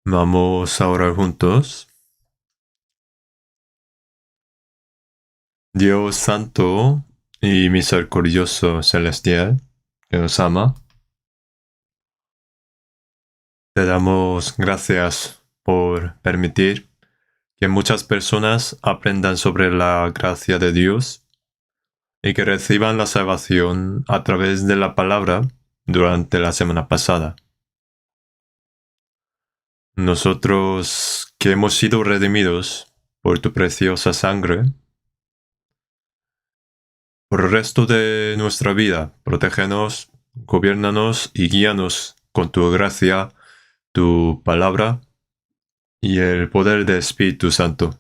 Vamos a orar juntos. Dios santo y misericordioso celestial, que nos ama, te damos gracias por permitir que muchas personas aprendan sobre la gracia de Dios y que reciban la salvación a través de la palabra durante la semana pasada. Nosotros que hemos sido redimidos por tu preciosa sangre, por el resto de nuestra vida, protégenos, gobiérnanos y guíanos con tu gracia, tu palabra y el poder del Espíritu Santo,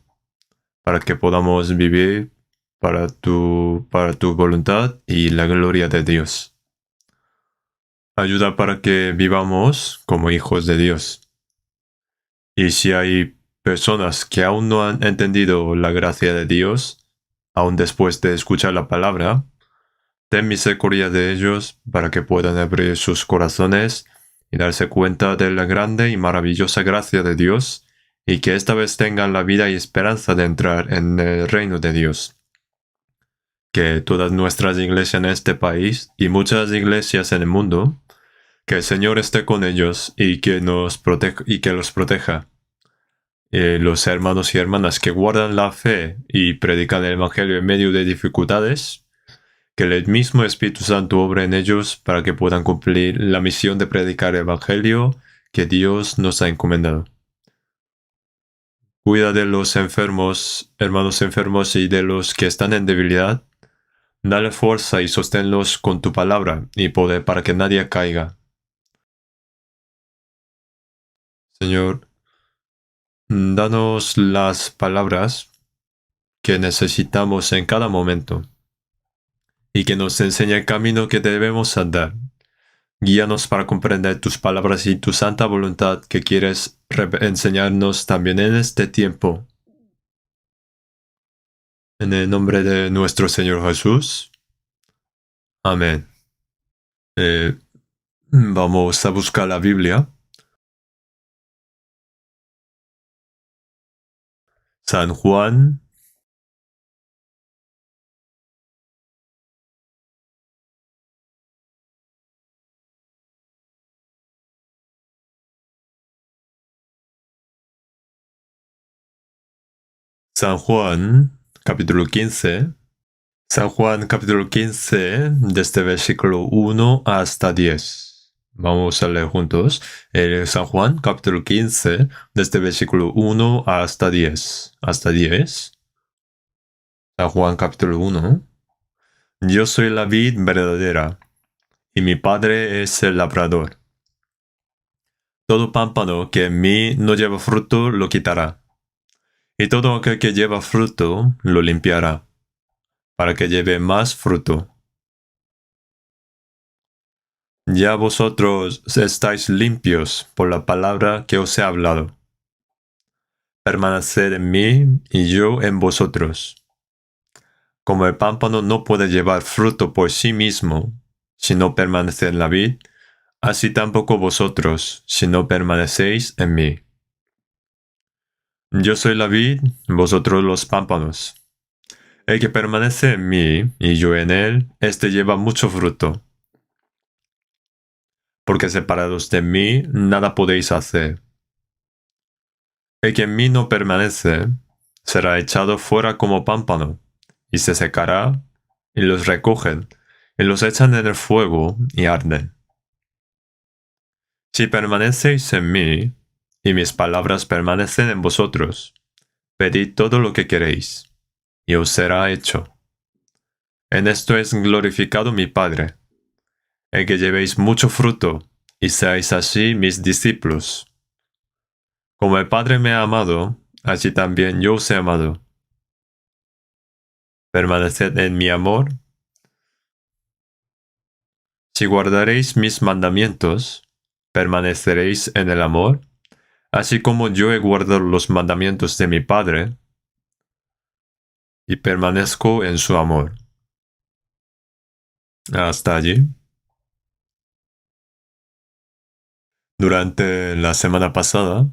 para que podamos vivir para tu voluntad y la gloria de Dios. Ayuda para que vivamos como hijos de Dios. Y si hay personas que aún no han entendido la gracia de Dios, aún después de escuchar la palabra, ten misericordia de ellos para que puedan abrir sus corazones y darse cuenta de la grande y maravillosa gracia de Dios, y que esta vez tengan la vida y esperanza de entrar en el reino de Dios. Que todas nuestras iglesias en este país y muchas iglesias en el mundo, que el Señor esté con ellos y que los proteja. Los hermanos y hermanas que guardan la fe y predican el Evangelio en medio de dificultades, que el mismo Espíritu Santo obre en ellos para que puedan cumplir la misión de predicar el Evangelio que Dios nos ha encomendado. Cuida de los enfermos, hermanos enfermos y de los que están en debilidad. Dale fuerza y sosténlos con tu palabra y poder para que nadie caiga. Señor, danos las palabras que necesitamos en cada momento y que nos enseñe el camino que debemos andar. Guíanos para comprender tus palabras y tu santa voluntad que quieres enseñarnos también en este tiempo. En el nombre de nuestro Señor Jesús. Amén. Vamos a buscar la Biblia. San Juan, San Juan, capítulo 15. San Juan, capítulo 15, desde versículo 1 hasta 10. Vamos a leer juntos. San Juan, capítulo 15, desde versículo 1 hasta 10. Hasta 10. San Juan, capítulo 1. Yo soy la vid verdadera, y mi Padre es el labrador. Todo pámpano que en mí no lleva fruto lo quitará, y todo aquel que lleva fruto lo limpiará, para que lleve más fruto. Ya vosotros estáis limpios por la palabra que os he hablado. Permaneced en mí y yo en vosotros. Como el pámpano no puede llevar fruto por sí mismo si no permanece en la vid, así tampoco vosotros si no permanecéis en mí. Yo soy la vid, vosotros los pámpanos. El que permanece en mí y yo en él, éste lleva mucho fruto. Porque separados de mí, nada podéis hacer. El que en mí no permanece, será echado fuera como pámpano, y se secará, y los recogen, y los echan en el fuego, y arden. Si permanecéis en mí, y mis palabras permanecen en vosotros, pedid todo lo que queréis, y os será hecho. En esto es glorificado mi Padre, en que llevéis mucho fruto, y seáis así mis discípulos. Como el Padre me ha amado, así también yo os he amado. Permaneced en mi amor. Si guardaréis mis mandamientos, permaneceréis en el amor, así como yo he guardado los mandamientos de mi Padre, y permanezco en su amor. Hasta allí. Durante la semana pasada,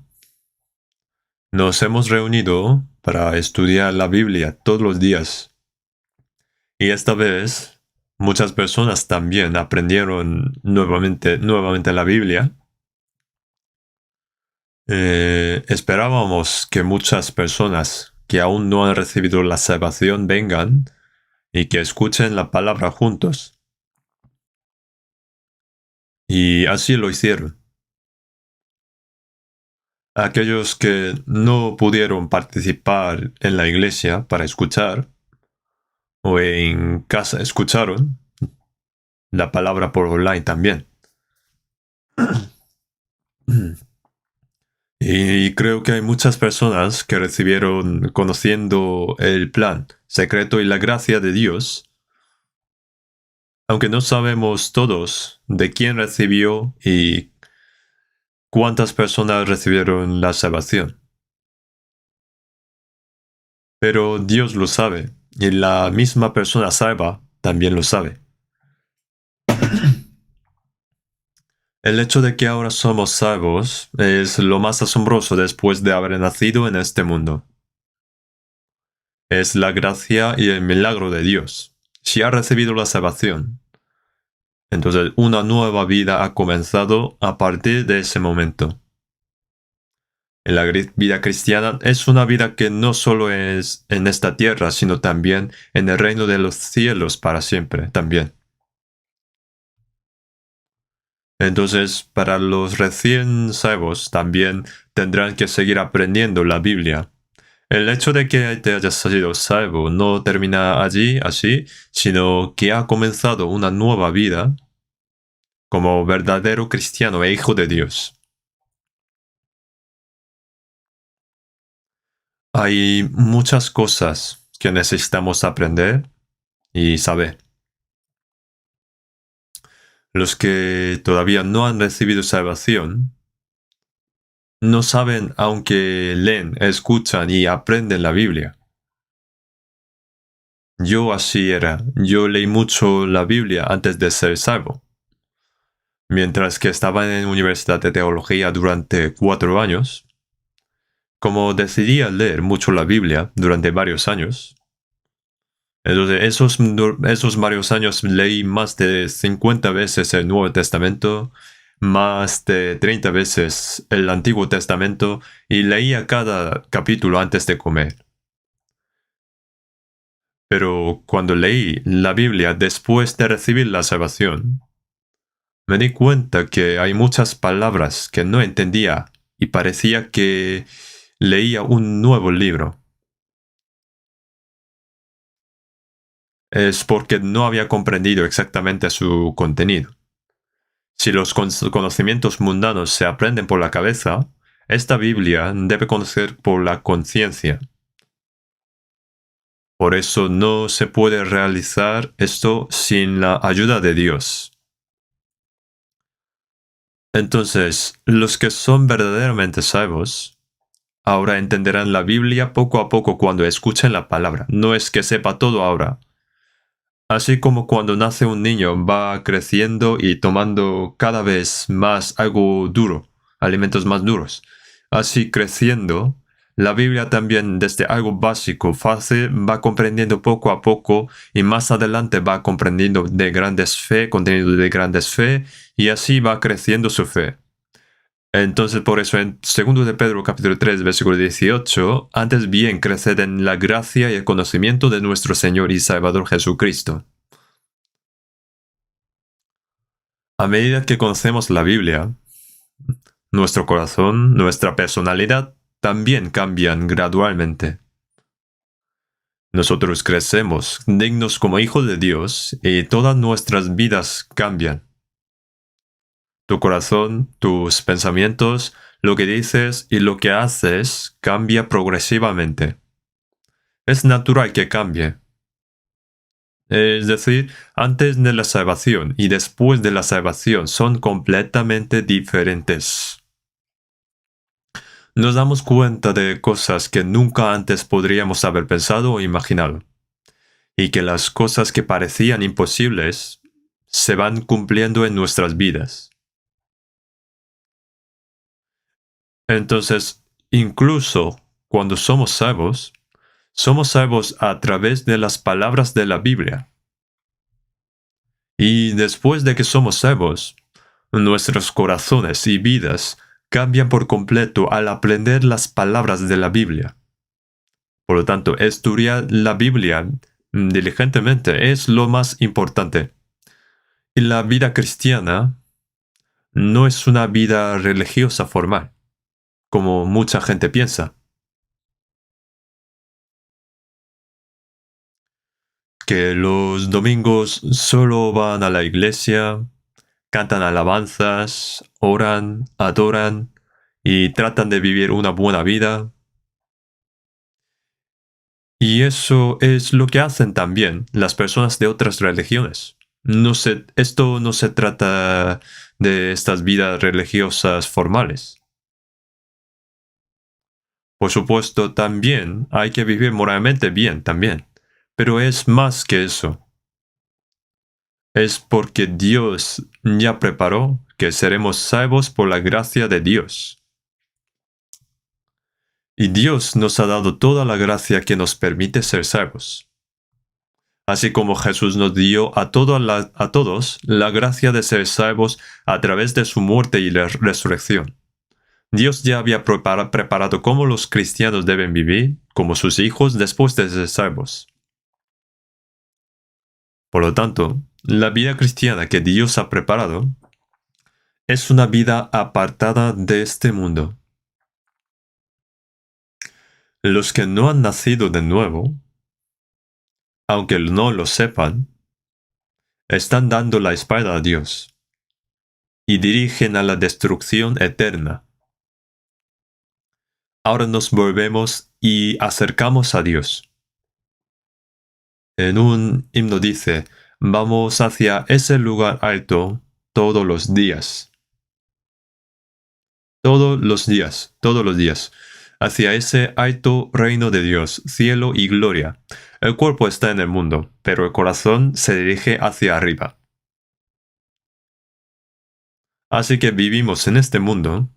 Nos hemos reunido para estudiar la Biblia todos los días. Y esta vez, muchas personas también aprendieron nuevamente la Biblia. Esperábamos que muchas personas que aún no han recibido la salvación vengan y que escuchen la palabra juntos. Y así lo hicieron. Aquellos que no pudieron participar en la iglesia para escuchar, o en casa escucharon la palabra por online también. Y creo que hay muchas personas que recibieron conociendo el plan secreto y la gracia de Dios, aunque no sabemos todos de quién recibió y cuántas personas recibieron la salvación. Pero Dios lo sabe, y la misma persona salva también lo sabe. El hecho de que ahora somos salvos es lo más asombroso después de haber nacido en este mundo. Es la gracia y el milagro de Dios. Si ha recibido la salvación, entonces una nueva vida ha comenzado a partir de ese momento. La vida cristiana es una vida que no solo es en esta tierra, sino también en el reino de los cielos para siempre también. Entonces, para los recién salvos también tendrán que seguir aprendiendo la Biblia. El hecho de que te hayas sido salvo no termina allí, así, sino que ha comenzado una nueva vida como verdadero cristiano e hijo de Dios. Hay muchas cosas que necesitamos aprender y saber. Los que todavía no han recibido salvación no saben, aunque leen, escuchan y aprenden la Biblia. Yo así era. Yo leí mucho la Biblia antes de ser salvo. Mientras que estaba en la Universidad de Teología durante 4 años, como decidí leer mucho la Biblia durante varios años, entonces esos varios años leí más de 50 veces el Nuevo Testamento, más de 30 veces el Antiguo Testamento y leía cada capítulo antes de comer. Pero cuando leí la Biblia después de recibir la salvación, me di cuenta que hay muchas palabras que no entendía y parecía que leía un nuevo libro. Es porque no había comprendido exactamente su contenido. Si los conocimientos mundanos se aprenden por la cabeza, esta Biblia debe conocer por la conciencia. Por eso no se puede realizar esto sin la ayuda de Dios. Entonces, los que son verdaderamente salvos, ahora entenderán la Biblia poco a poco cuando escuchen la palabra. No es que sepa todo ahora. Así como cuando nace un niño va creciendo y tomando cada vez más algo duro, alimentos más duros. Así creciendo, la Biblia también desde algo básico, fácil, va comprendiendo poco a poco y más adelante va comprendiendo de grandes fe, contenido de grandes fe y así va creciendo su fe. Entonces, por eso en 2 de Pedro capítulo 3, versículo 18, antes bien creced en la gracia y el conocimiento de nuestro Señor y Salvador Jesucristo. A medida que conocemos la Biblia, nuestro corazón, nuestra personalidad también cambian gradualmente. Nosotros crecemos dignos como hijos de Dios y todas nuestras vidas cambian. Tu corazón, tus pensamientos, lo que dices y lo que haces cambia progresivamente. Es natural que cambie. Es decir, antes de la salvación y después de la salvación son completamente diferentes. Nos damos cuenta de cosas que nunca antes podríamos haber pensado o imaginado, y que las cosas que parecían imposibles se van cumpliendo en nuestras vidas. Entonces, incluso cuando somos salvos a través de las palabras de la Biblia. Y después de que somos salvos, nuestros corazones y vidas cambian por completo al aprender las palabras de la Biblia. Por lo tanto, estudiar la Biblia diligentemente es lo más importante. Y la vida cristiana no es una vida religiosa formal, como mucha gente piensa. Que los domingos solo van a la iglesia, cantan alabanzas, oran, adoran y tratan de vivir una buena vida. Y eso es lo que hacen también las personas de otras religiones. Esto no se trata de estas vidas religiosas formales. Por supuesto, también hay que vivir moralmente bien también, pero es más que eso. Es porque Dios ya preparó que seremos salvos por la gracia de Dios. Y Dios nos ha dado toda la gracia que nos permite ser salvos. Así como Jesús nos dio a todos la gracia de ser salvos a través de su muerte y la resurrección. Dios ya había preparado cómo los cristianos deben vivir como sus hijos después de ser salvos. Por lo tanto, la vida cristiana que Dios ha preparado es una vida apartada de este mundo. Los que no han nacido de nuevo, aunque no lo sepan, están dando la espalda a Dios y dirigen a la destrucción eterna. Ahora nos volvemos y acercamos a Dios. En un himno dice, vamos hacia ese lugar alto todos los días. Todos los días. Hacia ese alto reino de Dios, cielo y gloria. El cuerpo está en el mundo, pero el corazón se dirige hacia arriba. Así que vivimos en este mundo,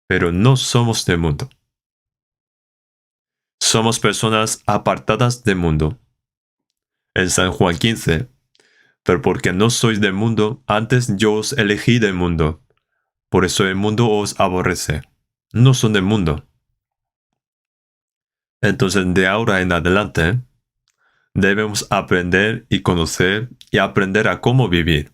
pero no somos del mundo. Somos personas apartadas del mundo. En San Juan 15, pero porque no sois del mundo, antes yo os elegí del mundo. Por eso el mundo os aborrece. No son del mundo. Entonces, de ahora en adelante, debemos aprender y conocer y aprender a cómo vivir.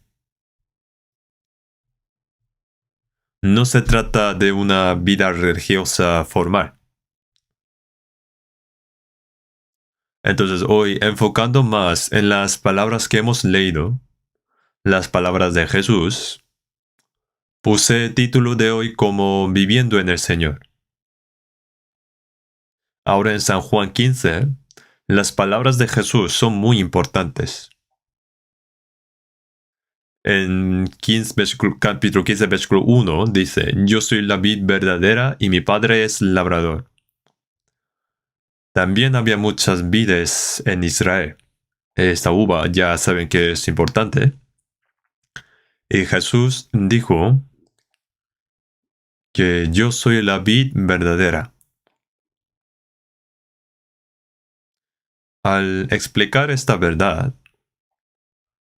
No se trata de una vida religiosa formal. Entonces, hoy, enfocando más en las palabras que hemos leído, las palabras de Jesús, puse el título de hoy como Viviendo en el Señor. Ahora en San Juan 15, las palabras de Jesús son muy importantes. En capítulo 15, versículo 1, dice, yo soy la vid verdadera y mi padre es labrador. También había muchas vides en Israel. Esta uva ya saben que es importante. Y Jesús dijo que yo soy la vid verdadera. Al explicar esta verdad,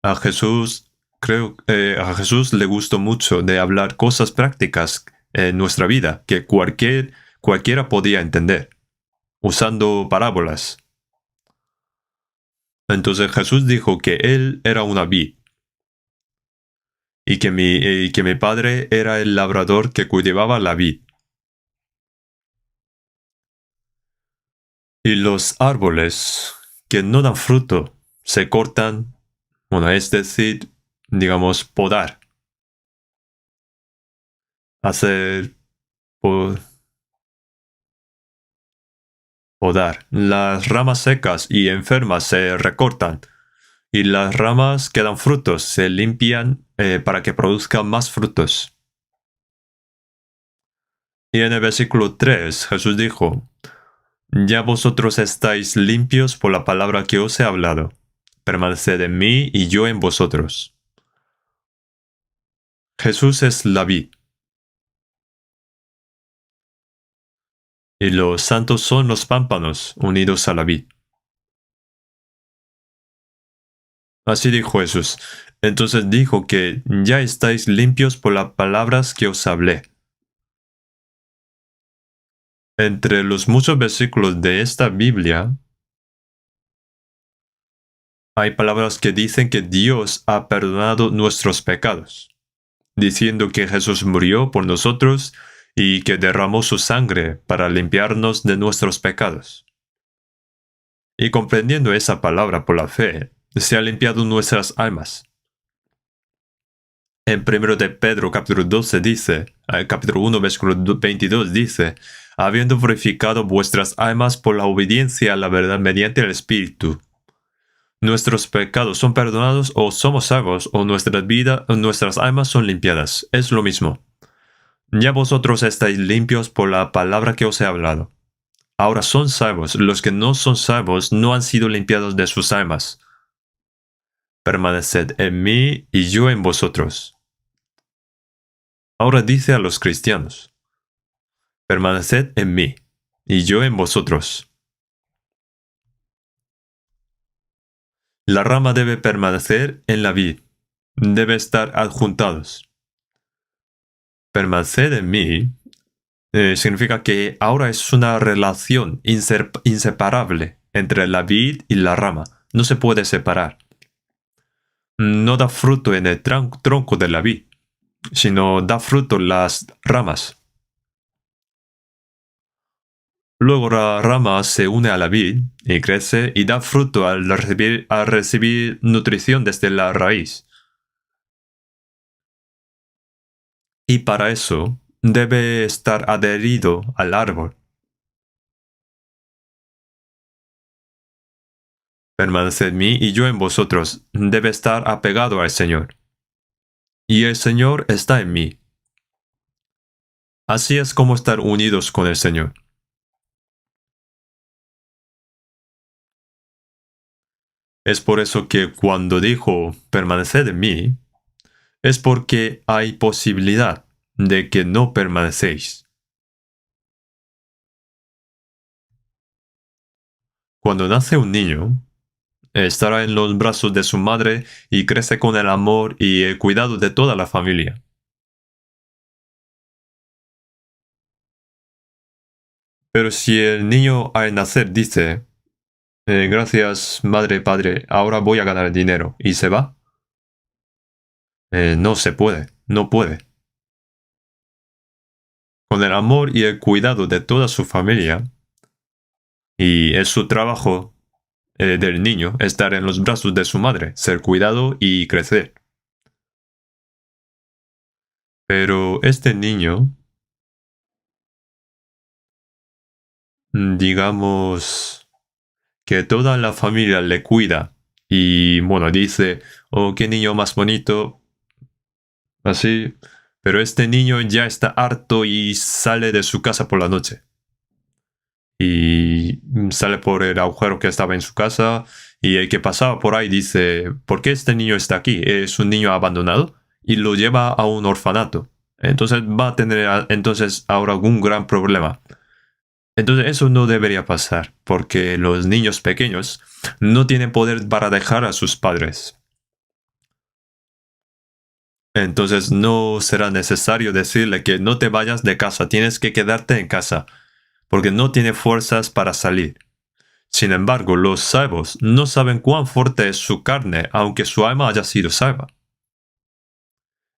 a Jesús le gustó mucho de hablar cosas prácticas en nuestra vida que cualquiera podía entender, usando parábolas. Entonces Jesús dijo que él era una vid y que mi padre era el labrador que cultivaba la vid. Y los árboles que no dan fruto se cortan, es decir, digamos, podar. Podar. Las ramas secas y enfermas se recortan y las ramas que dan frutos se limpian para que produzcan más frutos. Y en el versículo 3 Jesús dijo, ya vosotros estáis limpios por la palabra que os he hablado. Permaneced en mí y yo en vosotros. Jesús es la vid. y los santos son los pámpanos unidos a la vid. Así dijo Jesús. Entonces dijo que ya estáis limpios por las palabras que os hablé. Entre los muchos versículos de esta Biblia, hay palabras que dicen que Dios ha perdonado nuestros pecados, diciendo que Jesús murió por nosotros y que derramó su sangre para limpiarnos de nuestros pecados. Y comprendiendo esa palabra por la fe, se ha limpiado nuestras almas. En 1 de Pedro capítulo 12 dice, capítulo 1 versículo 22 dice, habiendo purificado vuestras almas por la obediencia a la verdad mediante el Espíritu. Nuestros pecados son perdonados o somos salvos o nuestras almas son limpiadas. Es lo mismo. Ya vosotros estáis limpios por la palabra que os he hablado. Ahora son salvos. Los que no son salvos no han sido limpiados de sus almas. Permaneced en mí y yo en vosotros. Ahora dice a los cristianos, permaneced en mí y yo en vosotros. La rama debe permanecer en la vid, debe estar adjuntados. Permanecer en mí significa que ahora es una relación inseparable entre la vid y la rama. No se puede separar. No da fruto en el tronco de la vid, sino da fruto en las ramas. Luego la rama se une a la vid y crece y da fruto al recibir nutrición desde la raíz. Y para eso debe estar adherido al árbol. Permaneced en mí y yo en vosotros. Debe estar apegado al Señor. Y el Señor está en mí. Así es como estar unidos con el Señor. Es por eso que cuando dijo, permaneced en mí, es porque hay posibilidad de que no permanecéis. Cuando nace un niño, estará en los brazos de su madre y crece con el amor y el cuidado de toda la familia. Pero si el niño al nacer dice, gracias madre, padre, ahora voy a ganar dinero, y se va, no se puede, no puede. Con el amor y el cuidado de toda su familia, y es su trabajo del niño estar en los brazos de su madre, ser cuidado y crecer. Pero este niño, digamos que toda la familia le cuida y bueno, dice, oh, qué niño más bonito, así, pero este niño ya está harto y sale de su casa por la noche. Y sale por el agujero que estaba en su casa y el que pasaba por ahí dice, ¿por qué este niño está aquí? ¿Es un niño abandonado? Y lo lleva a un orfanato. Entonces va a tener ahora algún gran problema. Entonces eso no debería pasar, porque los niños pequeños no tienen poder para dejar a sus padres. Entonces no será necesario decirle que no te vayas de casa, tienes que quedarte en casa, porque no tiene fuerzas para salir. Sin embargo, los salvos no saben cuán fuerte es su carne, aunque su alma haya sido salva.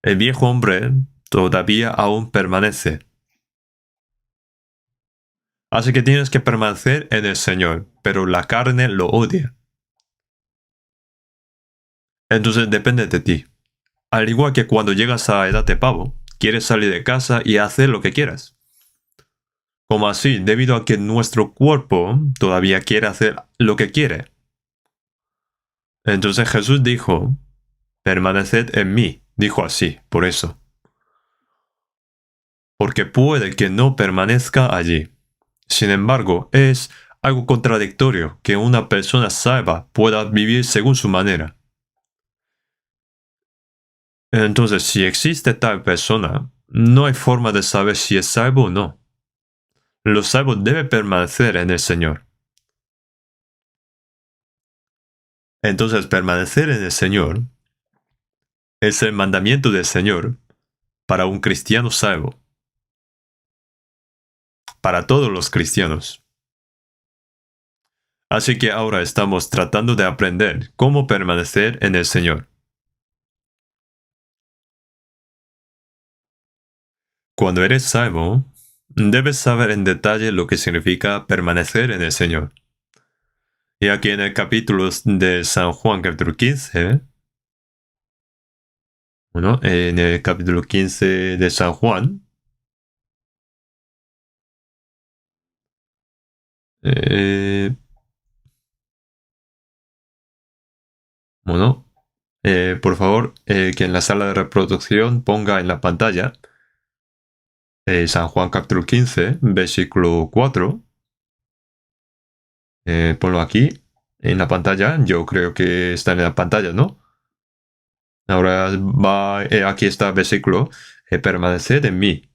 El viejo hombre todavía aún permanece. Así que tienes que permanecer en el Señor, pero la carne lo odia. Entonces depende de ti. Al igual que cuando llegas a edad de pavo, quieres salir de casa y hacer lo que quieras. Como así, debido a que nuestro cuerpo todavía quiere hacer lo que quiere. Entonces Jesús dijo, permaneced en mí, dijo así, por eso. Porque puede que no permanezca allí. Sin embargo, es algo contradictorio que una persona salva pueda vivir según su manera. Entonces, si existe tal persona, no hay forma de saber si es salvo o no. Los salvos deben permanecer en el Señor. Entonces, permanecer en el Señor es el mandamiento del Señor para un cristiano salvo. Para todos los cristianos. Así que ahora estamos tratando de aprender cómo permanecer en el Señor. Cuando eres salvo, debes saber en detalle lo que significa permanecer en el Señor. Y aquí en el capítulo de San Juan, capítulo 15, en el capítulo 15 de San Juan, por favor, que en la sala de reproducción ponga en la pantalla San Juan capítulo 15, versículo 4. Ponlo aquí, en la pantalla. Yo creo que está en la pantalla, ¿no? Ahora aquí está el versículo. Permaneced en mí.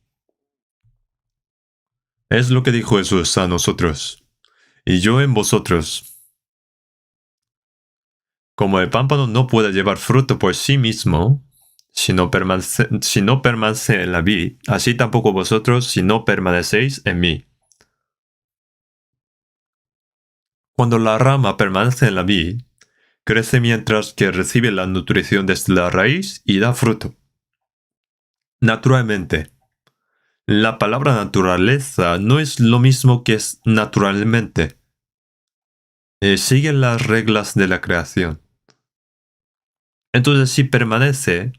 Es lo que dijo Jesús a nosotros. Y yo en vosotros. Como el pámpano no puede llevar fruto por sí mismo, si no permanece en la vid, así tampoco vosotros si no permanecéis en mí. Cuando la rama permanece en la vid, crece mientras que recibe la nutrición desde la raíz y da fruto. Naturalmente. La palabra naturaleza no es lo mismo que es naturalmente. Sigue las reglas de la creación. Entonces, si permanece,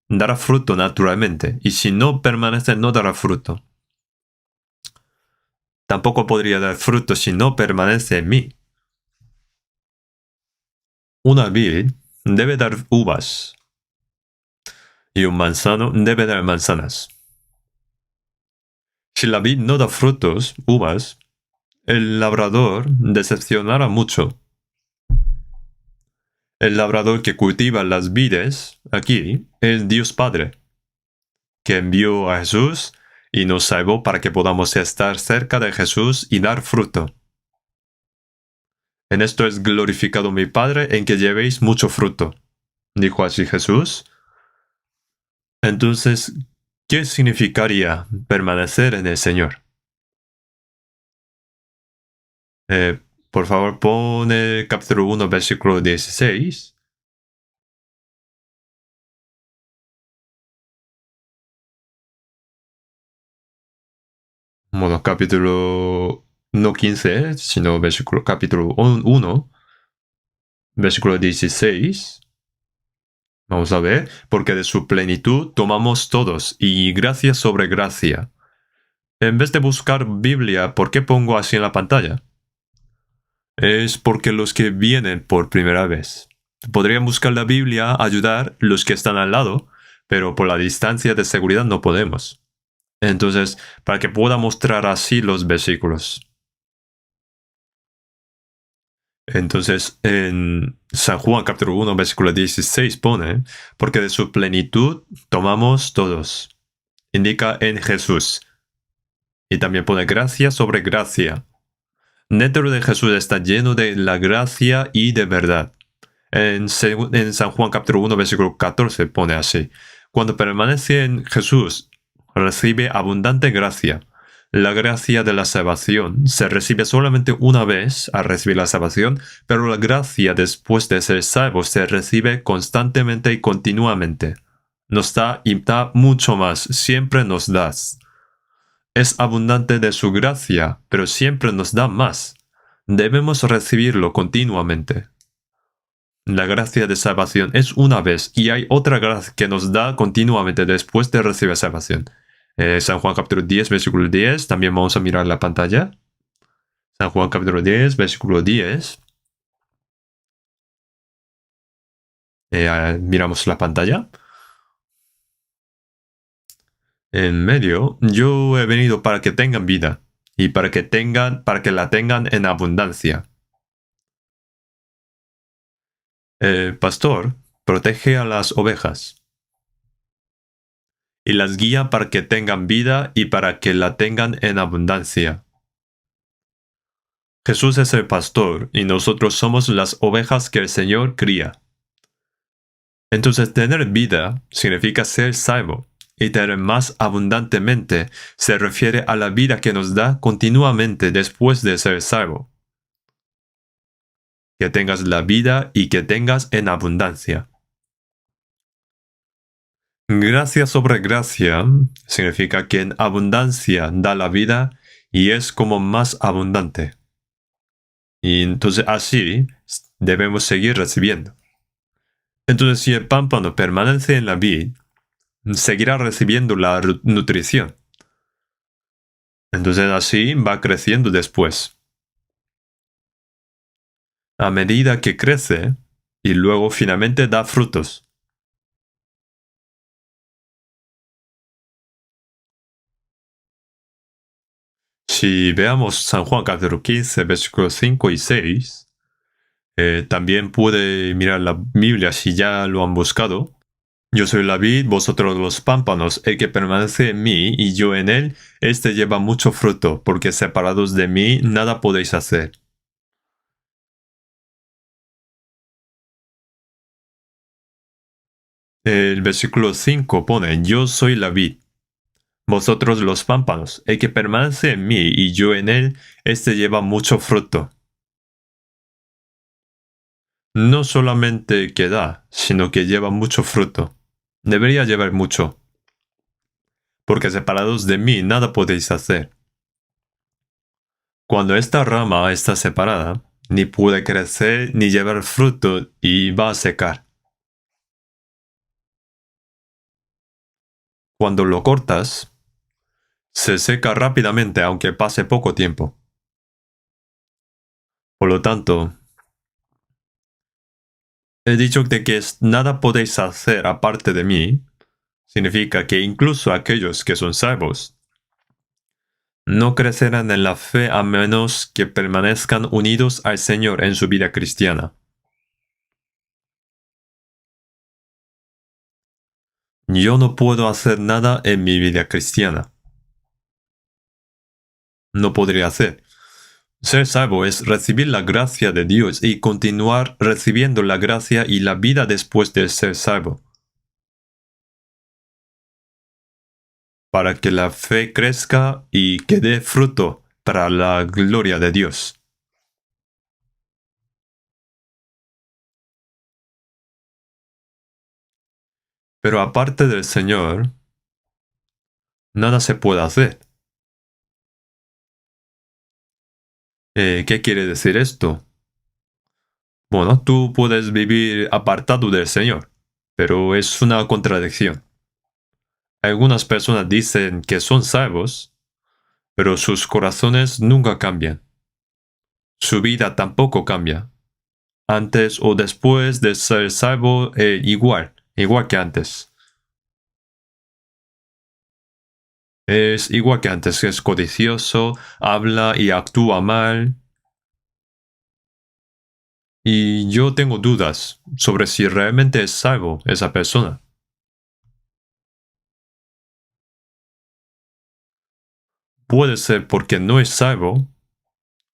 dará fruto naturalmente, y si no permanece, no dará fruto. Tampoco podría dar fruto si no permanece en mí. Una vid debe dar uvas, y un manzano debe dar manzanas. Si la vid no da frutos, uvas, el labrador decepcionará mucho. El labrador que cultiva las vides, aquí, es Dios Padre, que envió a Jesús y nos salvó para que podamos estar cerca de Jesús y dar fruto. En esto es glorificado mi Padre, en que llevéis mucho fruto, dijo así Jesús. Entonces, ¿qué significaría permanecer en el Señor? Por favor, pon el capítulo 1, versículo 16. Bueno, capítulo no 15, sino capítulo 1, versículo 16. Vamos a ver, porque de su plenitud tomamos todos, y gracia sobre gracia. En vez de buscar Biblia, ¿por qué pongo así en la pantalla? Es porque los que vienen por primera vez podrían buscar la Biblia, ayudar los que están al lado, pero por la distancia de seguridad no podemos. Entonces, para que pueda mostrar así los versículos. Entonces, en San Juan capítulo 1, versículo 16 pone, porque de su plenitud tomamos todos. Indica en Jesús. Y también pone gracia sobre gracia. Dentro de Jesús está lleno de la gracia y de verdad. En San Juan capítulo 1, versículo 14 pone así. Cuando permanece en Jesús, recibe abundante gracia. La gracia de la salvación se recibe solamente una vez al recibir la salvación, pero la gracia después de ser salvo se recibe constantemente y continuamente. Nos da y da mucho más, siempre nos das. Es abundante de su gracia, pero siempre nos da más. Debemos recibirlo continuamente. La gracia de salvación es una vez y hay otra gracia que nos da continuamente después de recibir salvación. San Juan capítulo 10, versículo 10, también vamos a mirar la pantalla. San Juan capítulo 10, versículo 10. Miramos la pantalla. En medio, yo he venido para que tengan vida y para que la tengan en abundancia. El pastor protege a las ovejas y las guía para que tengan vida y para que la tengan en abundancia. Jesús es el pastor y nosotros somos las ovejas que el Señor cría. Entonces, tener vida significa ser salvo, y tener más abundantemente se refiere a la vida que nos da continuamente después de ser salvo. Que tengas la vida y que tengas en abundancia. Gracia sobre gracia significa que en abundancia da la vida y es como más abundante. Y entonces así debemos seguir recibiendo. Entonces si el pámpano permanece en la vid, seguirá recibiendo la nutrición. Entonces así va creciendo después. A medida que crece, y luego finalmente da frutos. Si veamos San Juan capítulo 15, versículos 5 y 6, también puede mirar la Biblia si ya lo han buscado. Yo soy la vid, vosotros los pámpanos, el que permanece en mí y yo en él, éste lleva mucho fruto, porque separados de mí nada podéis hacer. El versículo 5 pone, yo soy la vid, vosotros los pámpanos, el que permanece en mí y yo en él, éste lleva mucho fruto. No solamente que da, sino que lleva mucho fruto. Debería llevar mucho. Porque separados de mí nada podéis hacer. Cuando esta rama está separada, ni puede crecer ni llevar fruto y va a secar. Cuando lo cortas, se seca rápidamente aunque pase poco tiempo. Por lo tanto, he dicho de que nada podéis hacer aparte de mí, significa que incluso aquellos que son salvos no crecerán en la fe a menos que permanezcan unidos al Señor en su vida cristiana. Yo no puedo hacer nada en mi vida cristiana. No podría hacer. Ser salvo es recibir la gracia de Dios y continuar recibiendo la gracia y la vida después de ser salvo. Para que la fe crezca y que dé fruto para la gloria de Dios. Pero aparte del Señor, nada se puede hacer. ¿Qué quiere decir esto? Bueno, tú puedes vivir apartado del Señor, pero es una contradicción. Algunas personas dicen que son salvos, pero sus corazones nunca cambian. Su vida tampoco cambia. Antes o después de ser salvo, igual que antes. Es igual que antes, es codicioso, habla y actúa mal. Y yo tengo dudas sobre si realmente es salvo esa persona. Puede ser porque no es salvo,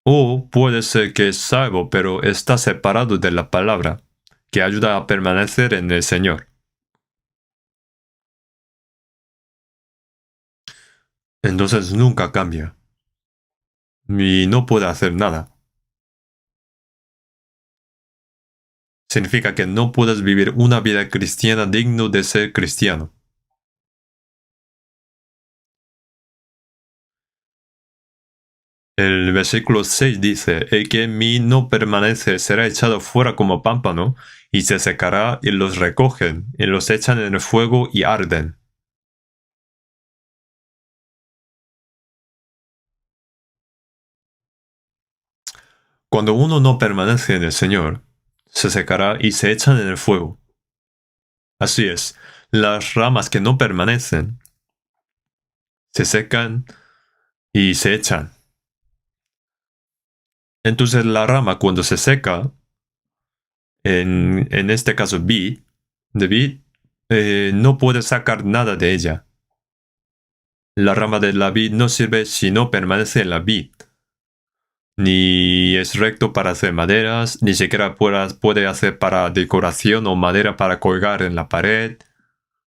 o puede ser que es salvo pero está separado de la palabra, que ayuda a permanecer en el Señor. Entonces nunca cambia. Y no puede hacer nada. Significa que no puedes vivir una vida cristiana digno de ser cristiano. El versículo 6 dice, el que en mí no permanece será echado fuera como pámpano, y se secará, y los recogen, y los echan en el fuego y arden. Cuando uno no permanece en el Señor, se secará y se echan en el fuego. Así es, las ramas que no permanecen se secan y se echan. Entonces la rama cuando se seca, en este caso de vid, no puede sacar nada de ella. La rama de la vid no sirve si no permanece en la vid. ni es recto para hacer maderas, ni siquiera puede hacer para decoración o madera para colgar en la pared.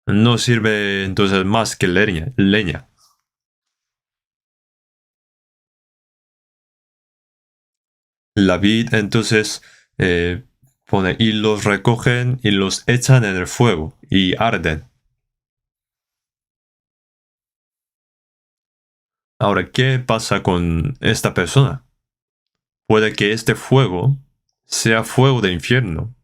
No sirve entonces más que leña. La vid entonces eh, pone y los recogen y los echan en el fuego y arden. Ahora, ¿qué pasa con esta persona? Puede que este fuego sea fuego de infierno.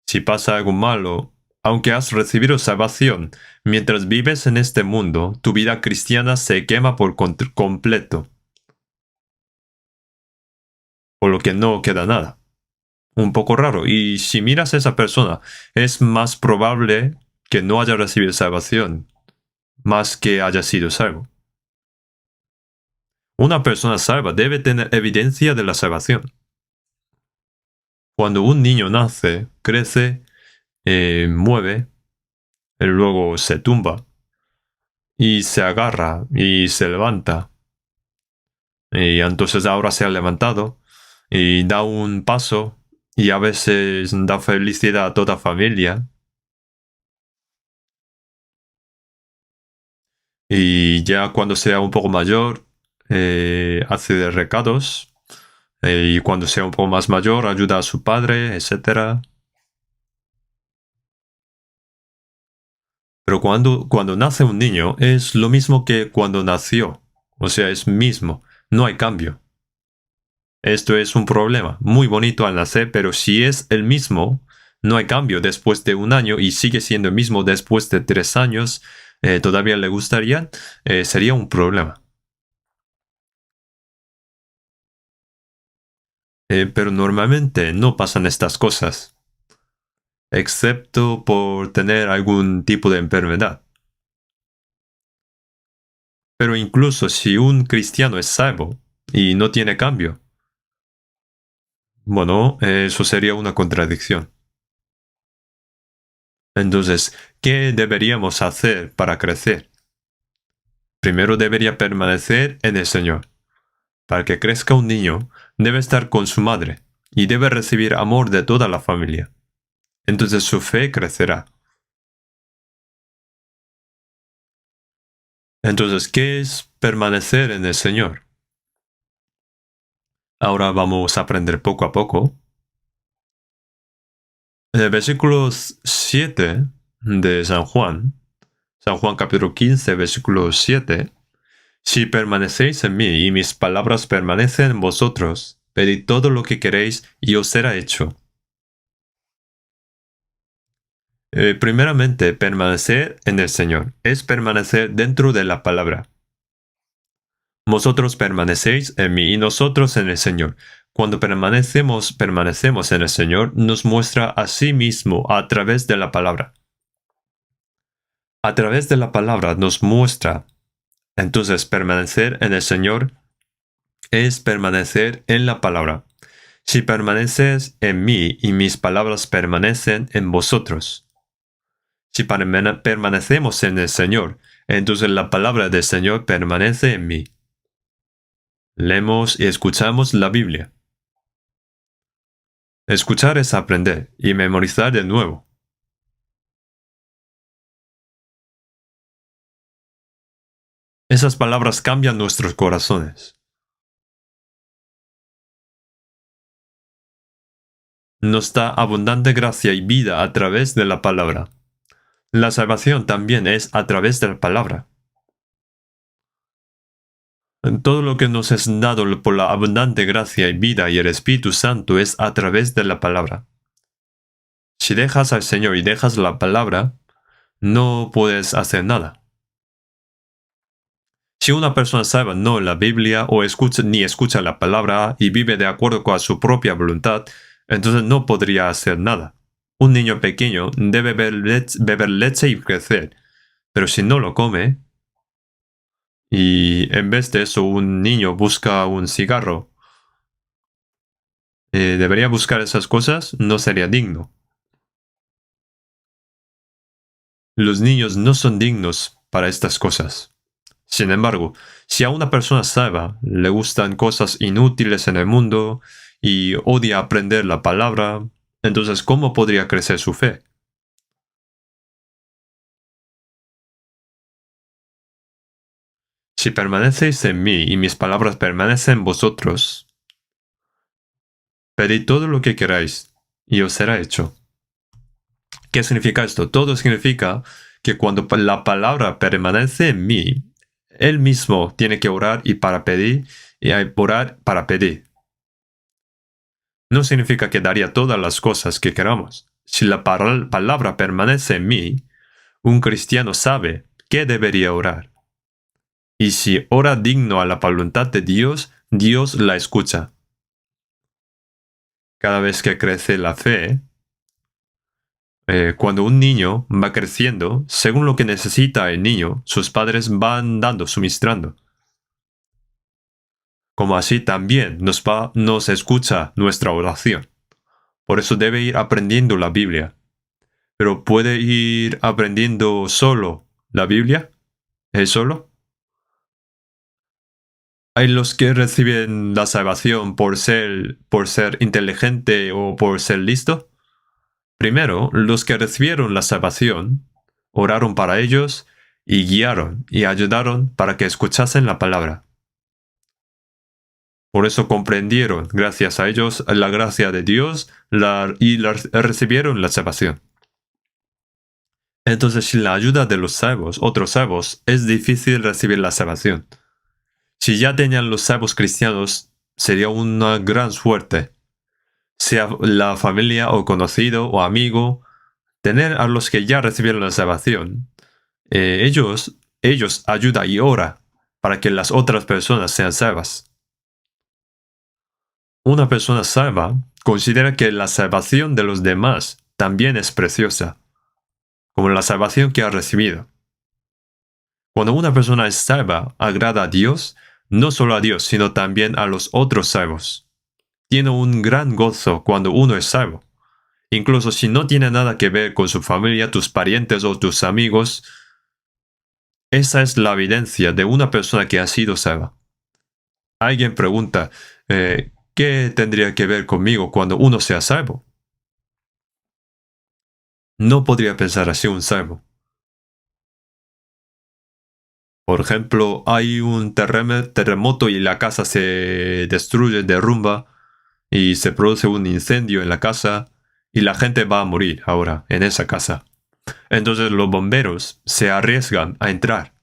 Si pasa algo malo, aunque has recibido salvación, mientras vives en este mundo, tu vida cristiana se quema por completo, por lo que no queda nada. Un poco raro. Y si miras a esa persona, es más probable que no haya recibido salvación, más que haya sido salvo. Una persona salva debe tener evidencia de la salvación. Cuando un niño nace, crece, mueve, y luego se tumba, y se agarra, y se levanta, y entonces ahora se ha levantado, y da un paso, y a veces da felicidad a toda familia, y ya cuando sea un poco mayor, hace de recados, y cuando sea un poco más mayor, ayuda a su padre, etc. Pero cuando nace un niño es lo mismo que cuando nació. O sea, es mismo. No hay cambio. Esto es un problema muy bonito al nacer, pero si es el mismo, no hay cambio después de un año y sigue siendo el mismo después de 3 años, todavía le gustaría, sería un problema. Pero normalmente no pasan estas cosas, excepto por tener algún tipo de enfermedad. Pero incluso si un cristiano es salvo y no tiene cambio, bueno, eso sería una contradicción. Entonces, ¿qué deberíamos hacer para crecer? Primero debería permanecer en el Señor. Para que crezca un niño, debe estar con su madre y debe recibir amor de toda la familia. Entonces su fe crecerá. Entonces, ¿qué es permanecer en el Señor? Ahora vamos a aprender poco a poco. En el versículo 7 de San Juan capítulo 15, versículo 7, si permanecéis en mí y mis palabras permanecen en vosotros, pedid todo lo que queréis y os será hecho. Primeramente, permanecer en el Señor es permanecer dentro de la palabra. Vosotros permanecéis en mí y nosotros en el Señor. Cuando permanecemos en el Señor, nos muestra a sí mismo a través de la palabra. A través de la palabra nos muestra. Entonces, permanecer en el Señor es permanecer en la palabra. Si permaneces en mí y mis palabras permanecen en vosotros. Si permanecemos en el Señor, entonces la palabra del Señor permanece en mí. Leemos y escuchamos la Biblia. Escuchar es aprender y memorizar de nuevo. Esas palabras cambian nuestros corazones. Nos da abundante gracia y vida a través de la palabra. La salvación también es a través de la palabra. Todo lo que nos es dado por la abundante gracia y vida y el Espíritu Santo es a través de la palabra. Si dejas al Señor y dejas la palabra, no puedes hacer nada. Si una persona salva no la Biblia o ni escucha la palabra y vive de acuerdo con su propia voluntad, entonces no podría hacer nada. Un niño pequeño debe beber leche y crecer, pero si no lo come, y en vez de eso un niño busca un cigarro, debería buscar esas cosas, no sería digno. Los niños no son dignos para estas cosas. Sin embargo, si a una persona salva le gustan cosas inútiles en el mundo y odia aprender la palabra, entonces ¿cómo podría crecer su fe? Si permanecéis en mí y mis palabras permanecen en vosotros, pedid todo lo que queráis y os será hecho. ¿Qué significa esto? Todo significa que cuando la palabra permanece en mí, él mismo tiene que orar y para pedir y orar para pedir. No significa que daría todas las cosas que queramos. Si la palabra permanece en mí, un cristiano sabe que debería orar. Y si ora digno a la voluntad de Dios, Dios la escucha. Cada vez que crece la fe, cuando un niño va creciendo, según lo que necesita el niño, sus padres van dando, suministrando. Como así también nos escucha nuestra oración. Por eso debe ir aprendiendo la Biblia. Pero ¿puede ir aprendiendo solo la Biblia? ¿Es solo? Hay los que reciben la salvación por ser inteligente o por ser listo. Primero, los que recibieron la salvación, oraron para ellos y guiaron y ayudaron para que escuchasen la palabra. Por eso comprendieron, gracias a ellos, la gracia de Dios recibieron la salvación. Entonces, sin la ayuda de los salvos, otros salvos, es difícil recibir la salvación. Si ya tenían los salvos cristianos, sería una gran suerte. Sea la familia o conocido o amigo, tener a los que ya recibieron la salvación. Ellos ayudan y ora para que las otras personas sean salvas. Una persona salva considera que la salvación de los demás también es preciosa, como la salvación que ha recibido. Cuando una persona es salva, agrada a Dios, no solo a Dios, sino también a los otros salvos. Tiene un gran gozo cuando uno es salvo. Incluso si no tiene nada que ver con su familia, tus parientes o tus amigos, esa es la evidencia de una persona que ha sido salva. Alguien pregunta, ¿qué tendría que ver conmigo cuando uno sea salvo? No podría pensar así un salvo. Por ejemplo, hay un terremoto y la casa se destruye, derrumba, y se produce un incendio en la casa, y la gente va a morir ahora en esa casa. Entonces los bomberos se arriesgan a entrar,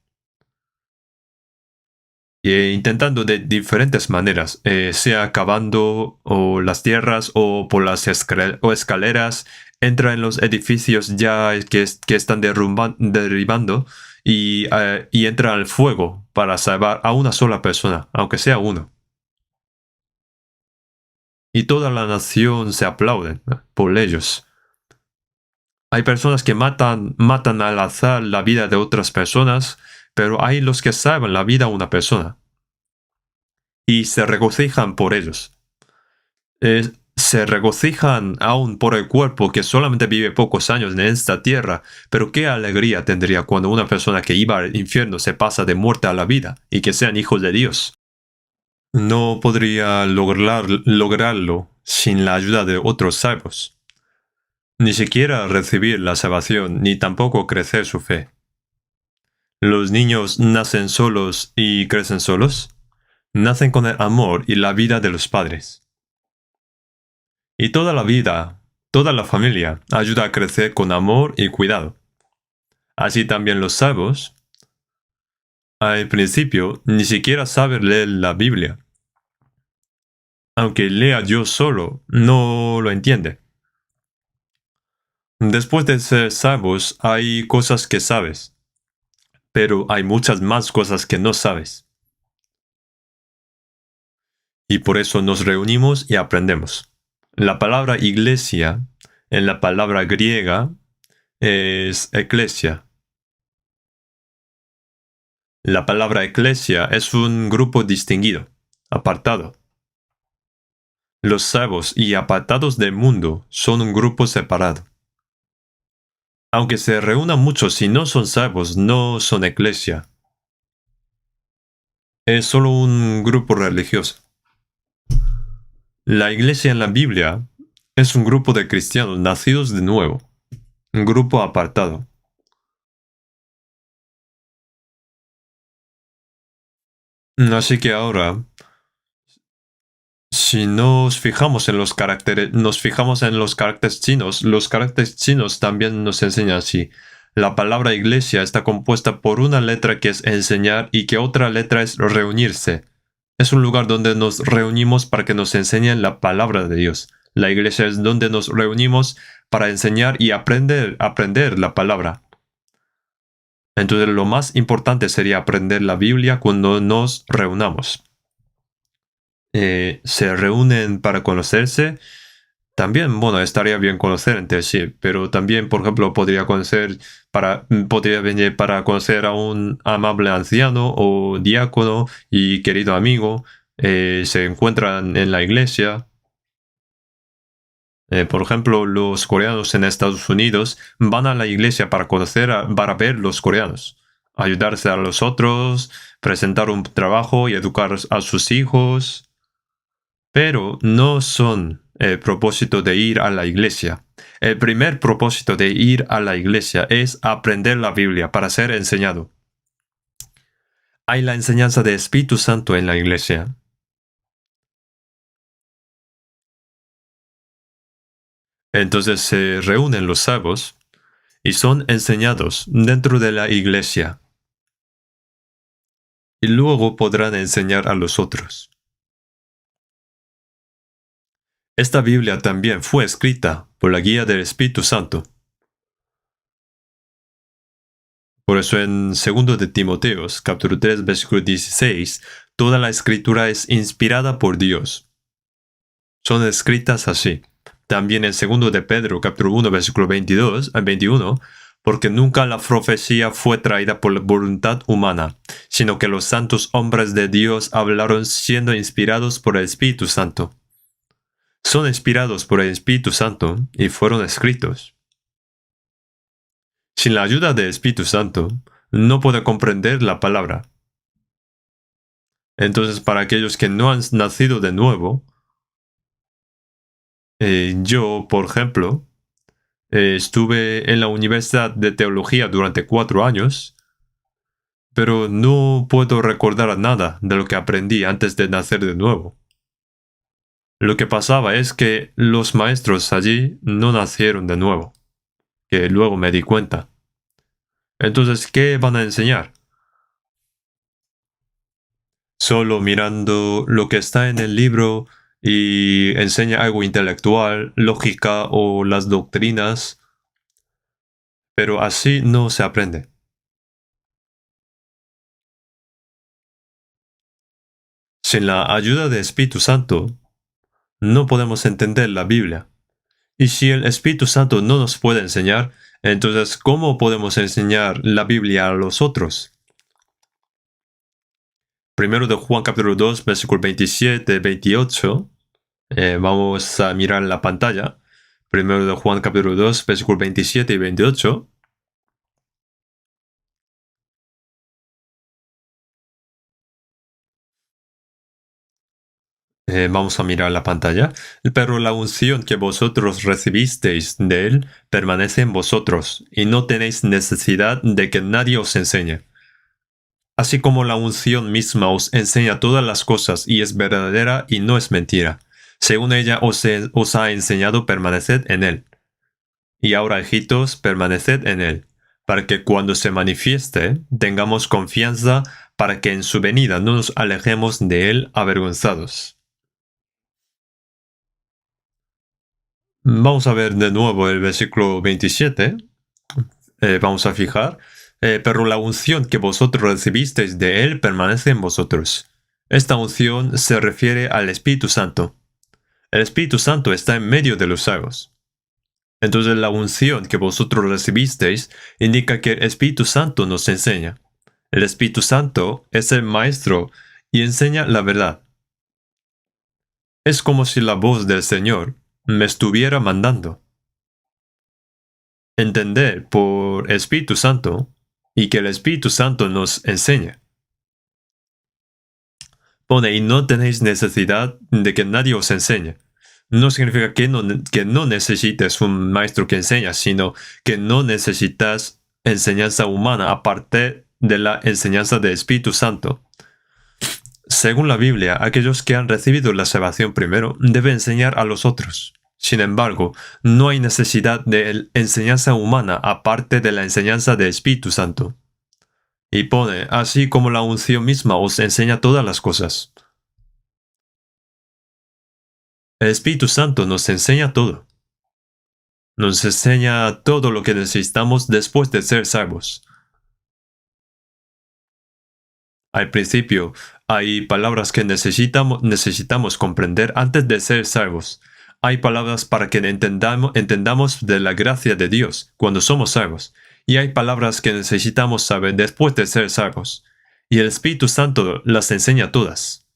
intentando de diferentes maneras, sea cavando o las tierras o por las escaleras, entra en los edificios ya que están derribando y entra al fuego para salvar a una sola persona, aunque sea uno. Y toda la nación se aplaude por ellos. Hay personas que matan al azar la vida de otras personas, pero hay los que salvan la vida a una persona. Y se regocijan por ellos. Se regocijan aún por el cuerpo que solamente vive pocos años en esta tierra, pero qué alegría tendría cuando una persona que iba al infierno se pasa de muerte a la vida y que sean hijos de Dios. No podría lograrlo sin la ayuda de otros salvos. Ni siquiera recibir la salvación, ni tampoco crecer su fe. ¿Los niños nacen solos y crecen solos? Nacen con el amor y la vida de los padres. Y toda la vida, toda la familia, ayuda a crecer con amor y cuidado. Así también los salvos, al principio, ni siquiera saben leer la Biblia. Aunque lea yo solo, no lo entiende. Después de ser salvos, hay cosas que sabes, pero hay muchas más cosas que no sabes. Y por eso nos reunimos y aprendemos. La palabra iglesia, en la palabra griega, es eclesia. La palabra eclesia es un grupo distinguido, apartado. Los salvos y apartados del mundo son un grupo separado. Aunque se reúnan muchos y no son salvos, no son eclesia. es solo un grupo religioso. La iglesia en la Biblia es un grupo de cristianos nacidos de nuevo, un grupo apartado. Así que ahora, si nos fijamos en los caracteres chinos también nos enseñan así. La palabra iglesia está compuesta por una letra que es enseñar y que otra letra es reunirse. Es un lugar donde nos reunimos para que nos enseñen la palabra de Dios. La iglesia es donde nos reunimos para enseñar y aprender la palabra. Entonces lo más importante sería aprender la Biblia cuando nos reunamos. Se reúnen para conocerse. También, bueno, estaría bien conocer entre sí, pero también, por ejemplo, podría venir para conocer a un amable anciano o diácono y querido amigo. Se encuentran en la iglesia. Por ejemplo, los coreanos en Estados Unidos van a la iglesia para ver los coreanos, ayudarse a los otros, presentar un trabajo y educar a sus hijos. Pero no son el propósito de ir a la iglesia. El primer propósito de ir a la iglesia es aprender la Biblia para ser enseñado. Hay la enseñanza de Espíritu Santo en la iglesia. Entonces se reúnen los salvos y son enseñados dentro de la iglesia. Y luego podrán enseñar a los otros. Esta Biblia también fue escrita por la guía del Espíritu Santo. Por eso en 2 de Timoteos, capítulo 3, versículo 16, toda la escritura es inspirada por Dios. Son escritas así. También en 2 de Pedro, capítulo 1, versículo 22 al 21, porque nunca la profecía fue traída por la voluntad humana, sino que los santos hombres de Dios hablaron siendo inspirados por el Espíritu Santo. Son inspirados por el Espíritu Santo y fueron escritos. Sin la ayuda del Espíritu Santo, no puede comprender la palabra. Entonces, para aquellos que no han nacido de nuevo, yo, por ejemplo, estuve en la Universidad de Teología durante 4 años, pero no puedo recordar nada de lo que aprendí antes de nacer de nuevo. Lo que pasaba es que los maestros allí no nacieron de nuevo, que luego me di cuenta. Entonces, ¿qué van a enseñar? Solo mirando lo que está en el libro y enseña algo intelectual, lógica o las doctrinas, pero así no se aprende. Sin la ayuda del Espíritu Santo, no podemos entender la Biblia. Y si el Espíritu Santo no nos puede enseñar, entonces ¿cómo podemos enseñar la Biblia a los otros? Primero de Juan capítulo 2, versículo 27-28. Vamos a mirar la pantalla. Primero de Juan capítulo 2, versículo 27 y 28. Vamos a mirar la pantalla. Pero la unción que vosotros recibisteis de Él permanece en vosotros, y no tenéis necesidad de que nadie os enseñe. Así como la unción misma os enseña todas las cosas y es verdadera y no es mentira. Según ella os ha enseñado, permaneced en Él. Y ahora, hijitos, permaneced en Él, para que cuando se manifieste tengamos confianza, para que en su venida no nos alejemos de Él avergonzados. Vamos a ver de nuevo el versículo 27. Vamos a fijar. Pero la unción que vosotros recibisteis de Él permanece en vosotros. Esta unción se refiere al Espíritu Santo. El Espíritu Santo está en medio de los sagos. Entonces la unción que vosotros recibisteis indica que el Espíritu Santo nos enseña. El Espíritu Santo es el Maestro y enseña la verdad. Es como si la voz del Señor me estuviera mandando. Entender por Espíritu Santo y que el Espíritu Santo nos enseñe. Pone, y no tenéis necesidad de que nadie os enseñe. No significa que no necesites un maestro que enseñe, sino que no necesitas enseñanza humana aparte de la enseñanza del Espíritu Santo. Según la Biblia, aquellos que han recibido la salvación primero deben enseñar a los otros. Sin embargo, no hay necesidad de enseñanza humana aparte de la enseñanza del Espíritu Santo. Y pone, así como la unción misma os enseña todas las cosas. El Espíritu Santo nos enseña todo. Nos enseña todo lo que necesitamos después de ser salvos. Al principio, hay palabras que necesitamos comprender antes de ser salvos. Hay palabras para que entendamos de la gracia de Dios cuando somos salvos. Y hay palabras que necesitamos saber después de ser salvos. Y el Espíritu Santo las enseña todas.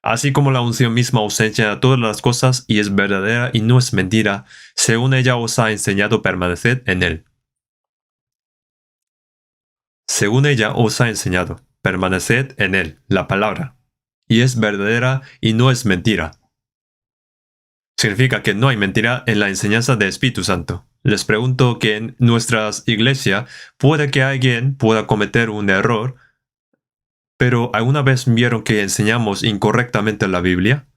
Así como la unción misma os enseña todas las cosas y es verdadera y no es mentira, según ella os ha enseñado, permaneced en él. Según ella os ha enseñado, permaneced en él, la palabra. Y es verdadera y no es mentira. Significa que no hay mentira en la enseñanza del Espíritu Santo. Les pregunto que en nuestras iglesias puede que alguien pueda cometer un error, pero ¿alguna vez vieron que enseñamos incorrectamente la Biblia?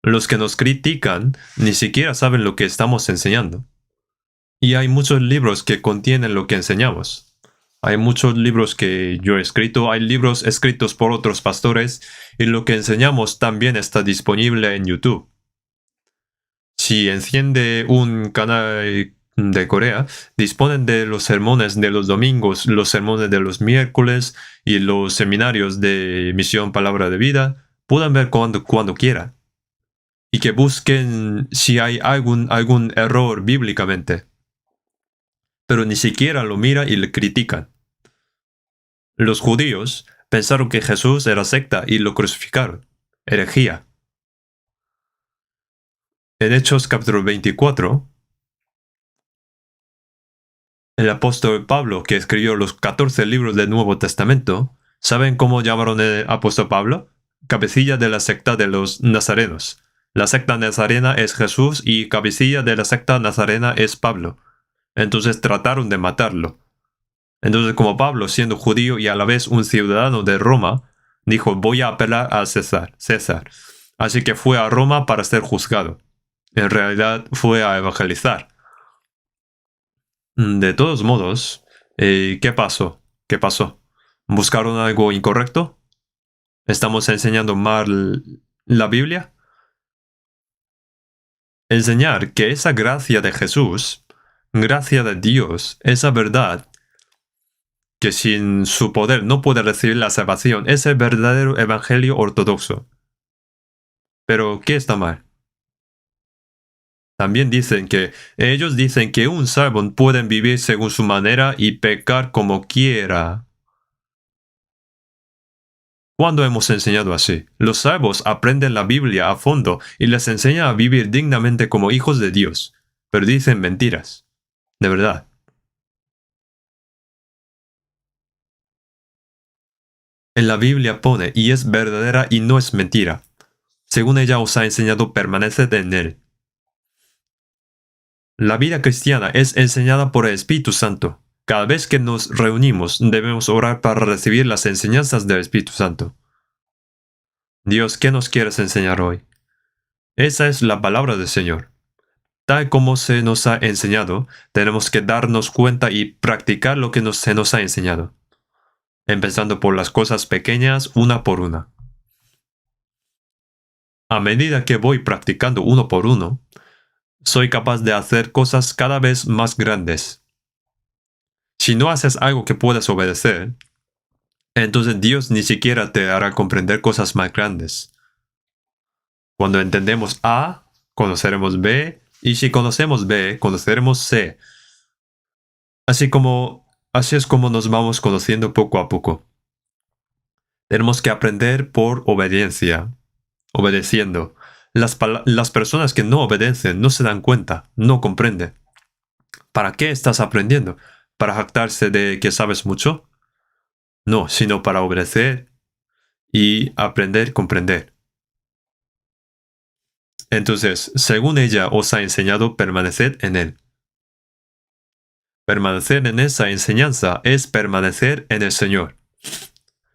Los que nos critican ni siquiera saben lo que estamos enseñando. Y hay muchos libros que contienen lo que enseñamos. Hay muchos libros que yo he escrito, hay libros escritos por otros pastores, y lo que enseñamos también está disponible en YouTube. Si enciende un canal de Corea, disponen de los sermones de los domingos, los sermones de los miércoles y los seminarios de Misión Palabra de Vida. Pueden ver cuando quieran. Y que busquen si hay algún error bíblicamente. Pero ni siquiera lo miran y le critican. Los judíos pensaron que Jesús era secta y lo crucificaron. Herejía. En Hechos capítulo 24, el apóstol Pablo, que escribió los 14 libros del Nuevo Testamento, ¿saben cómo llamaron al apóstol Pablo? Cabecilla de la secta de los nazarenos. La secta nazarena es Jesús y cabecilla de la secta nazarena es Pablo. Entonces trataron de matarlo. Entonces, como Pablo, siendo judío y a la vez un ciudadano de Roma, dijo, voy a apelar a César. Así que fue a Roma para ser juzgado. En realidad fue a evangelizar. De todos modos, ¿qué pasó? ¿Qué pasó? ¿Buscaron algo incorrecto? ¿Estamos enseñando mal la Biblia? Enseñar que esa gracia de Jesús, gracia de Dios, esa verdad, que sin su poder no puede recibir la salvación, es el verdadero evangelio ortodoxo. Pero, ¿qué está mal? También ellos dicen que un salvo puede vivir según su manera y pecar como quiera. ¿Cuándo hemos enseñado así? Los salvos aprenden la Biblia a fondo y les enseña a vivir dignamente como hijos de Dios, pero dicen mentiras. De verdad. En la Biblia pone, y es verdadera y no es mentira. Según ella os ha enseñado, permaneced en él. La vida cristiana es enseñada por el Espíritu Santo. Cada vez que nos reunimos, debemos orar para recibir las enseñanzas del Espíritu Santo. Dios, ¿qué nos quieres enseñar hoy? Esa es la palabra del Señor. Tal como se nos ha enseñado, tenemos que darnos cuenta y practicar lo que se nos ha enseñado. Empezando por las cosas pequeñas, una por una. A medida que voy practicando uno por uno, soy capaz de hacer cosas cada vez más grandes. Si no haces algo que puedas obedecer, entonces Dios ni siquiera te hará comprender cosas más grandes. Cuando entendemos A, conoceremos B, y si conocemos B, conoceremos C. Así es como nos vamos conociendo poco a poco. Tenemos que aprender por obediencia, obedeciendo. Las personas que no obedecen no se dan cuenta, no comprenden. ¿Para qué estás aprendiendo? ¿Para jactarse de que sabes mucho? No, sino para obedecer y aprender, comprender. Entonces, según ella os ha enseñado, permaneced en él. Permanecer en esa enseñanza es permanecer en el Señor.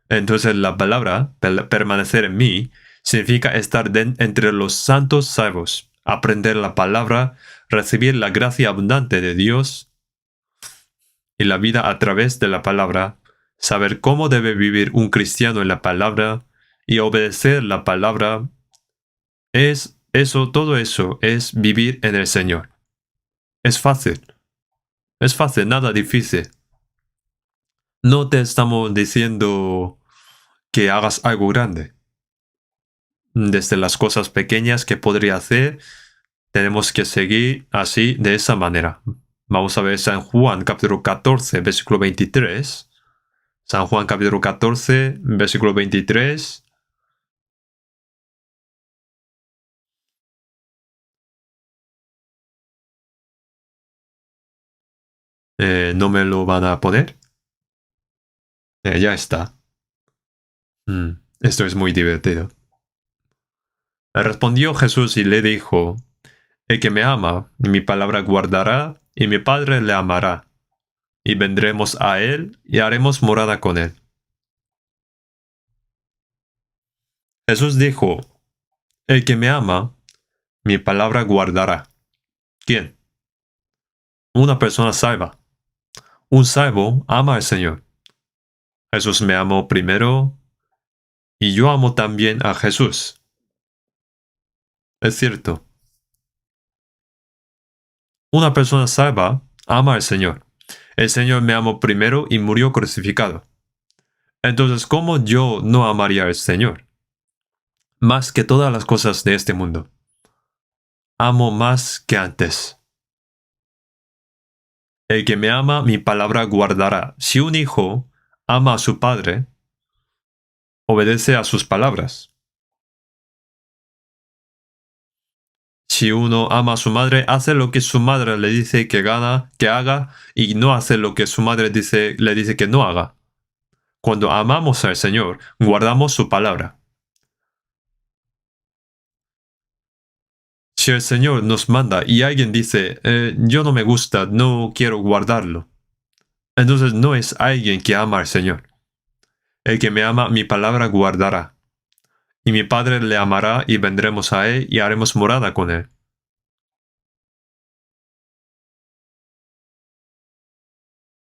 Entonces la palabra permanecer en mí significa estar entre los santos salvos, aprender la palabra, recibir la gracia abundante de Dios y la vida a través de la palabra, saber cómo debe vivir un cristiano en la palabra y obedecer la palabra. Todo eso es vivir en el Señor. Es fácil. Es fácil, nada difícil. No te estamos diciendo que hagas algo grande. Desde las cosas pequeñas que podría hacer, tenemos que seguir así, de esa manera. Vamos a ver San Juan capítulo 14, versículo 23. San Juan capítulo 14, versículo 23. ¿No me lo van a poner? Ya está. Esto es muy divertido. Respondió Jesús y le dijo: el que me ama, mi palabra guardará, y mi Padre le amará, y vendremos a él y haremos morada con él. Jesús dijo: el que me ama, mi palabra guardará. ¿Quién? Una persona salva. Un salvo ama al Señor. Jesús me amó primero y yo amo también a Jesús. Es cierto. Una persona salva ama al Señor. El Señor me amó primero y murió crucificado. Entonces, ¿cómo yo no amaría al Señor? Más que todas las cosas de este mundo. Amo más que antes. El que me ama, mi palabra guardará. Si un hijo ama a su padre, obedece a sus palabras. Si uno ama a su madre, hace lo que su madre le dice que haga, y no hace lo que su madre le dice que no haga. Cuando amamos al Señor, guardamos su palabra. Si el Señor nos manda y alguien dice, yo no me gusta, no quiero guardarlo, entonces no es alguien que ama al Señor. El que me ama, mi palabra guardará. Y mi Padre le amará y vendremos a él y haremos morada con él.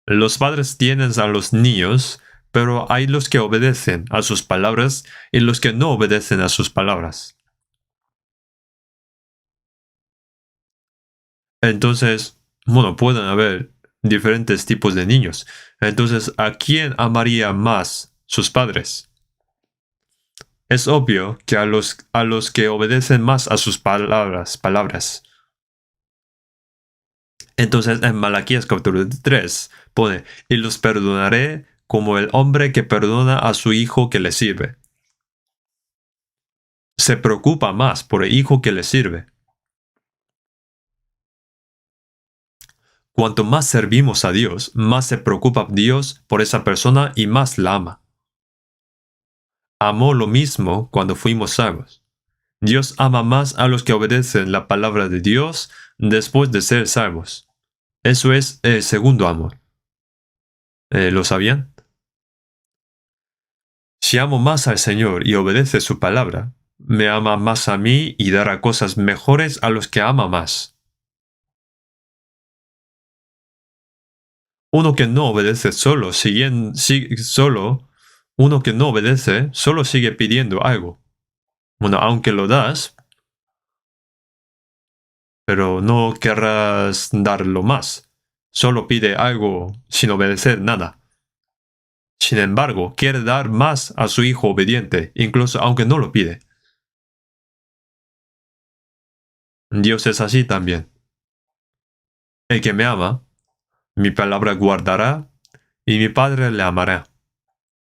Los padres tienen a los niños, pero hay los que obedecen a sus palabras y los que no obedecen a sus palabras. Entonces, pueden haber diferentes tipos de niños. Entonces, ¿a quién amaría más sus padres? Es obvio que a los que obedecen más a sus palabras. Entonces, en Malaquías capítulo 3 pone: y los perdonaré como el hombre que perdona a su hijo que le sirve. Se preocupa más por el hijo que le sirve. Cuanto más servimos a Dios, más se preocupa Dios por esa persona y más la ama. Amó lo mismo cuando fuimos salvos. Dios ama más a los que obedecen la palabra de Dios después de ser salvos. Eso es el segundo amor. ¿Lo sabían? Si amo más al Señor y obedece su palabra, me ama más a mí y dará cosas mejores a los que ama más. Uno que no obedece solo sigue pidiendo algo. Aunque lo das, pero no querrás darlo más. Solo pide algo sin obedecer nada. Sin embargo, quiere dar más a su hijo obediente, incluso aunque no lo pide. Dios es así también. El que me ama, mi palabra guardará, y mi Padre le amará.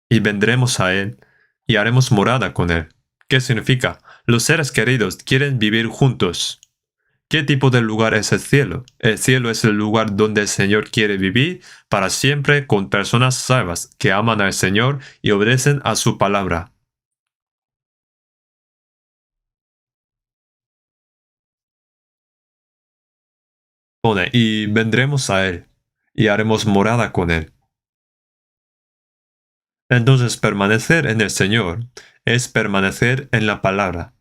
Y vendremos a él, y haremos morada con él. ¿Qué significa? Los seres queridos quieren vivir juntos. ¿Qué tipo de lugar es el cielo? El cielo es el lugar donde el Señor quiere vivir para siempre con personas salvas que aman al Señor y obedecen a su palabra. Pone, y vendremos a él, y haremos morada con él. Entonces, permanecer en el Señor es permanecer en la palabra.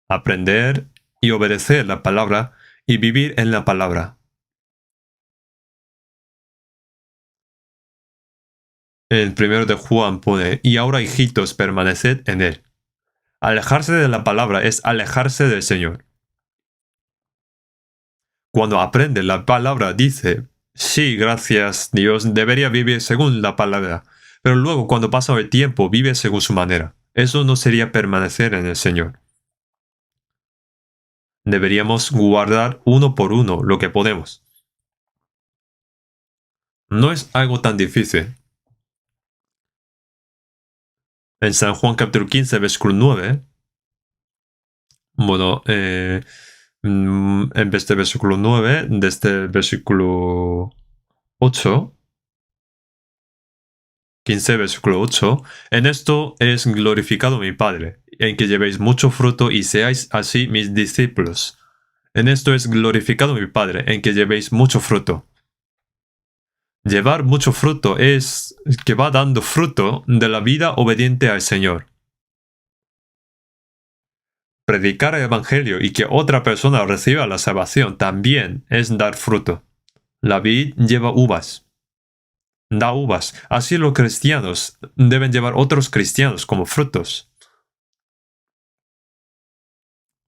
Aprender y obedecer la palabra y vivir en la palabra. El primero de Juan pone, y ahora hijitos, permaneced en él. Alejarse de la palabra es alejarse del Señor. Cuando aprende la palabra dice, sí, gracias Dios, debería vivir según la palabra. Pero luego cuando pasa el tiempo vive según su manera. Eso no sería permanecer en el Señor. Deberíamos guardar uno por uno lo que podemos. No es algo tan difícil. En San Juan capítulo 15, versículo 9, bueno, en vez de versículo 9, desde el versículo 8, 15, versículo 8, en esto es glorificado mi Padre, en que llevéis mucho fruto y seáis así mis discípulos. En esto es glorificado mi Padre, en que llevéis mucho fruto. Llevar mucho fruto es que va dando fruto de la vida obediente al Señor. Predicar el Evangelio y que otra persona reciba la salvación también es dar fruto. La vid lleva uvas. Da uvas. Así los cristianos deben llevar otros cristianos como frutos.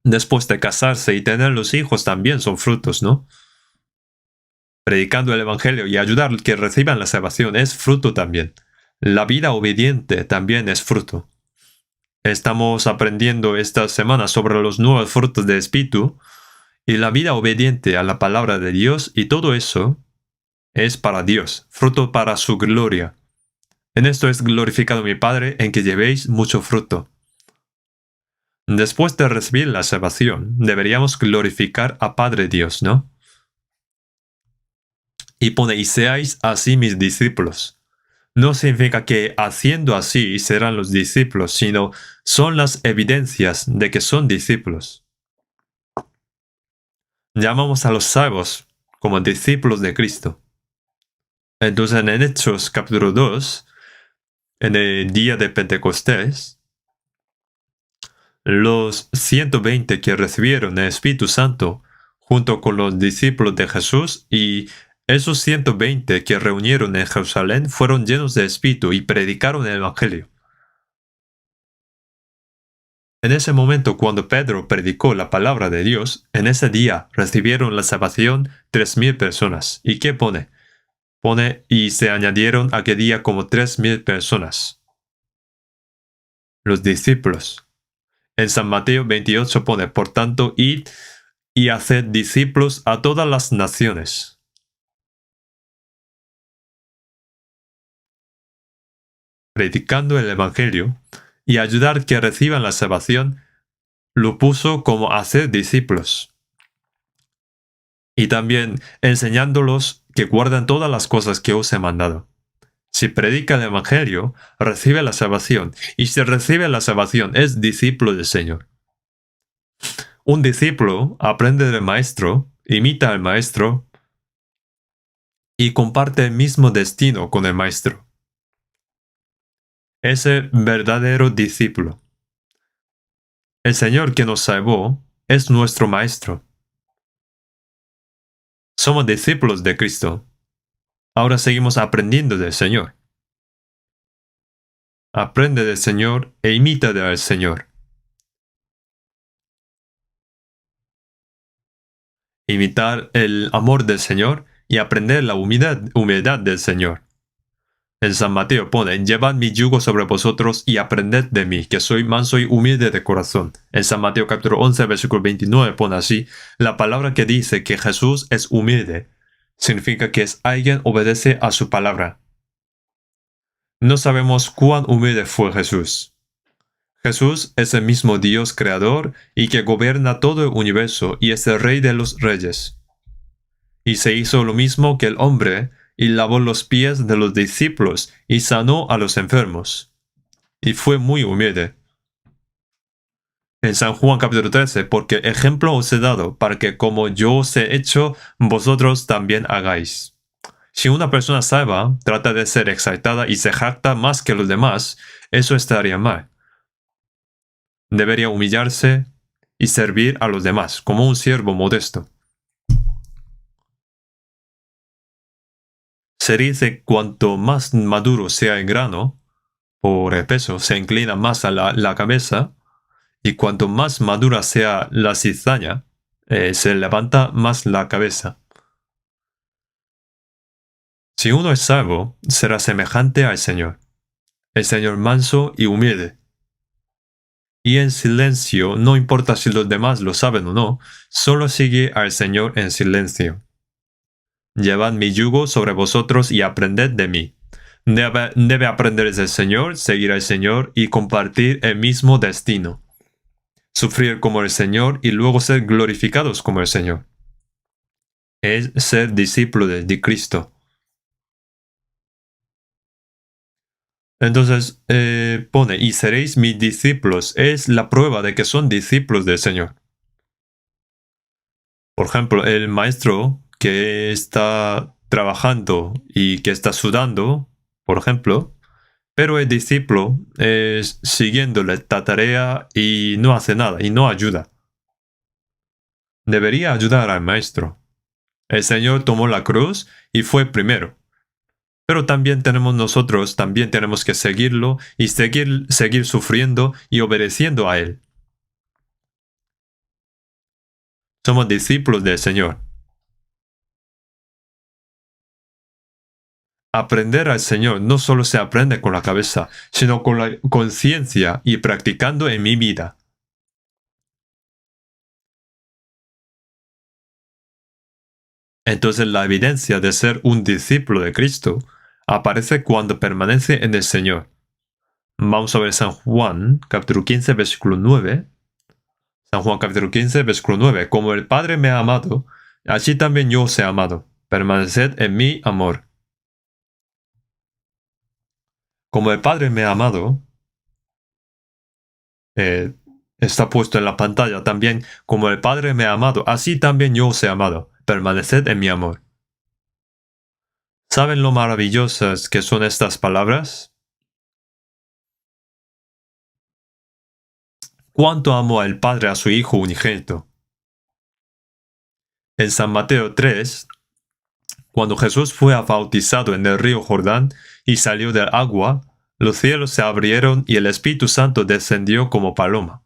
Después de casarse y tener los hijos también son frutos, ¿no? Predicando el Evangelio y ayudar a que reciban la salvación es fruto también. La vida obediente también es fruto. Estamos aprendiendo esta semana sobre los nuevos frutos del Espíritu y la vida obediente a la palabra de Dios, y todo eso es para Dios, fruto para su gloria. En esto es glorificado mi Padre, en que llevéis mucho fruto. Después de recibir la salvación, deberíamos glorificar a Padre Dios, ¿no? Y pone, y seáis así mis discípulos. No significa que haciendo así serán los discípulos, sino son las evidencias de que son discípulos. Llamamos a los salvos como discípulos de Cristo. Entonces en Hechos capítulo 2, en el día de Pentecostés, los 120 que recibieron el Espíritu Santo junto con los discípulos de Jesús, y esos 120 que reunieron en Jerusalén fueron llenos de Espíritu y predicaron el Evangelio. En ese momento, cuando Pedro predicó la palabra de Dios, en ese día recibieron la salvación 3,000 personas. ¿Y qué pone? Pone, y se añadieron aquel día como 3,000 personas. Los discípulos. En San Mateo 28 pone, por tanto, id y haced discípulos a todas las naciones. Predicando el Evangelio y ayudar que reciban la salvación, lo puso como hacer discípulos. Y también enseñándolos que guardan todas las cosas que os he mandado. Si predica el Evangelio, recibe la salvación, y si recibe la salvación es discípulo del Señor. Un discípulo aprende del maestro, imita al maestro y comparte el mismo destino con el maestro. Es el verdadero discípulo. El Señor que nos salvó es nuestro maestro. Somos discípulos de Cristo. Ahora seguimos aprendiendo del Señor. Aprende del Señor e imita al Señor. Imitar el amor del Señor y aprender la humildad del Señor. En San Mateo pone, llevad mi yugo sobre vosotros y aprended de mí, que soy manso y humilde de corazón. En San Mateo capítulo 11, versículo 29 pone así, la palabra que dice que Jesús es humilde, significa que alguien obedece a su palabra. No sabemos cuán humilde fue Jesús. Jesús es el mismo Dios creador y que gobierna todo el universo y es el Rey de los reyes. Y se hizo lo mismo que el hombre, y lavó los pies de los discípulos y sanó a los enfermos. Y fue muy humilde. En San Juan capítulo 13, porque ejemplo os he dado, para que como yo os he hecho, vosotros también hagáis. Si una persona salva trata de ser exaltada y se jacta más que los demás, eso estaría mal. Debería humillarse y servir a los demás, como un siervo modesto. Se dice cuanto más maduro sea el grano, por el peso, se inclina más a la cabeza, y cuanto más madura sea la cizaña, se levanta más la cabeza. Si uno es salvo, será semejante al Señor, el Señor manso y humilde. Y en silencio, no importa si los demás lo saben o no, solo sigue al Señor en silencio. Llevad mi yugo sobre vosotros y aprended de mí. Debe aprender del Señor, seguir al Señor y compartir el mismo destino. Sufrir como el Señor y luego ser glorificados como el Señor. Es ser discípulo de Cristo. Entonces pone, y seréis mis discípulos. Es la prueba de que son discípulos del Señor. Por ejemplo, el maestro que está trabajando y que está sudando, por ejemplo, pero el discípulo es siguiéndole esta tarea y no hace nada y no ayuda. Debería ayudar al maestro. El Señor tomó la cruz y fue primero. Pero también también tenemos que seguirlo y seguir sufriendo y obedeciendo a Él. Somos discípulos del Señor. Aprender al Señor no solo se aprende con la cabeza, sino con la conciencia y practicando en mi vida. Entonces la evidencia de ser un discípulo de Cristo aparece cuando permanece en el Señor. Vamos a ver San Juan, capítulo 15, versículo 9. San Juan, capítulo 15, versículo 9. Como el Padre me ha amado, así también yo os he amado. Permaneced en mi amor. Como el Padre me ha amado, eh, está puesto en la pantalla también, como el Padre me ha amado, así también yo os he amado. Permaneced en mi amor. ¿Saben lo maravillosas que son estas palabras? ¿Cuánto amó el Padre a su Hijo unigénito? En San Mateo 3, cuando Jesús fue bautizado en el río Jordán y salió del agua, los cielos se abrieron y el Espíritu Santo descendió como paloma.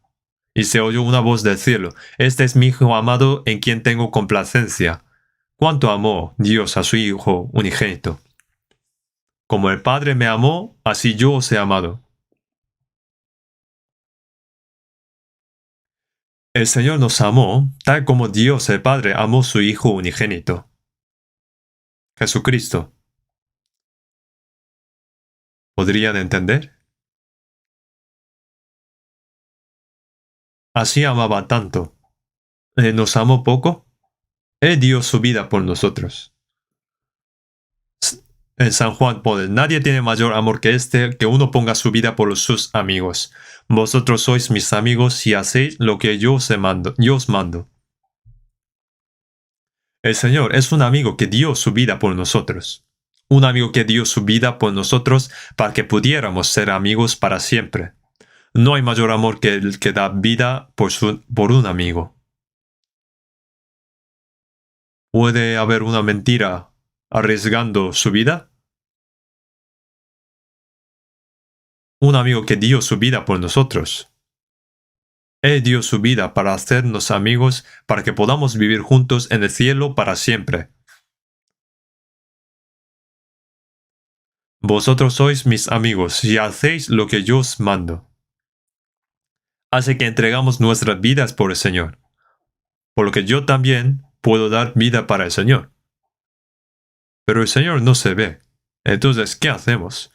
Y se oyó una voz del cielo: Este es mi Hijo amado en quien tengo complacencia. ¿Cuánto amó Dios a su Hijo unigénito? Como el Padre me amó, así yo os he amado. El Señor nos amó tal como Dios el Padre amó su Hijo unigénito, Jesucristo. ¿Podrían entender? Así amaba tanto. ¿Nos amó poco? Él dio su vida por nosotros. En San Juan pone: nadie tiene mayor amor que este, que uno ponga su vida por sus amigos. Vosotros sois mis amigos si hacéis lo que yo os mando. El Señor es un amigo que dio su vida por nosotros. Un amigo que dio su vida por nosotros para que pudiéramos ser amigos para siempre. No hay mayor amor que el que da vida por un amigo. ¿Puede haber una mentira arriesgando su vida? Un amigo que dio su vida por nosotros. Él dio su vida para hacernos amigos, para que podamos vivir juntos en el cielo para siempre. Vosotros sois mis amigos si hacéis lo que yo os mando. Hace que entregamos nuestras vidas por el Señor, por lo que yo también puedo dar vida para el Señor. Pero el Señor no se ve. Entonces, ¿qué hacemos?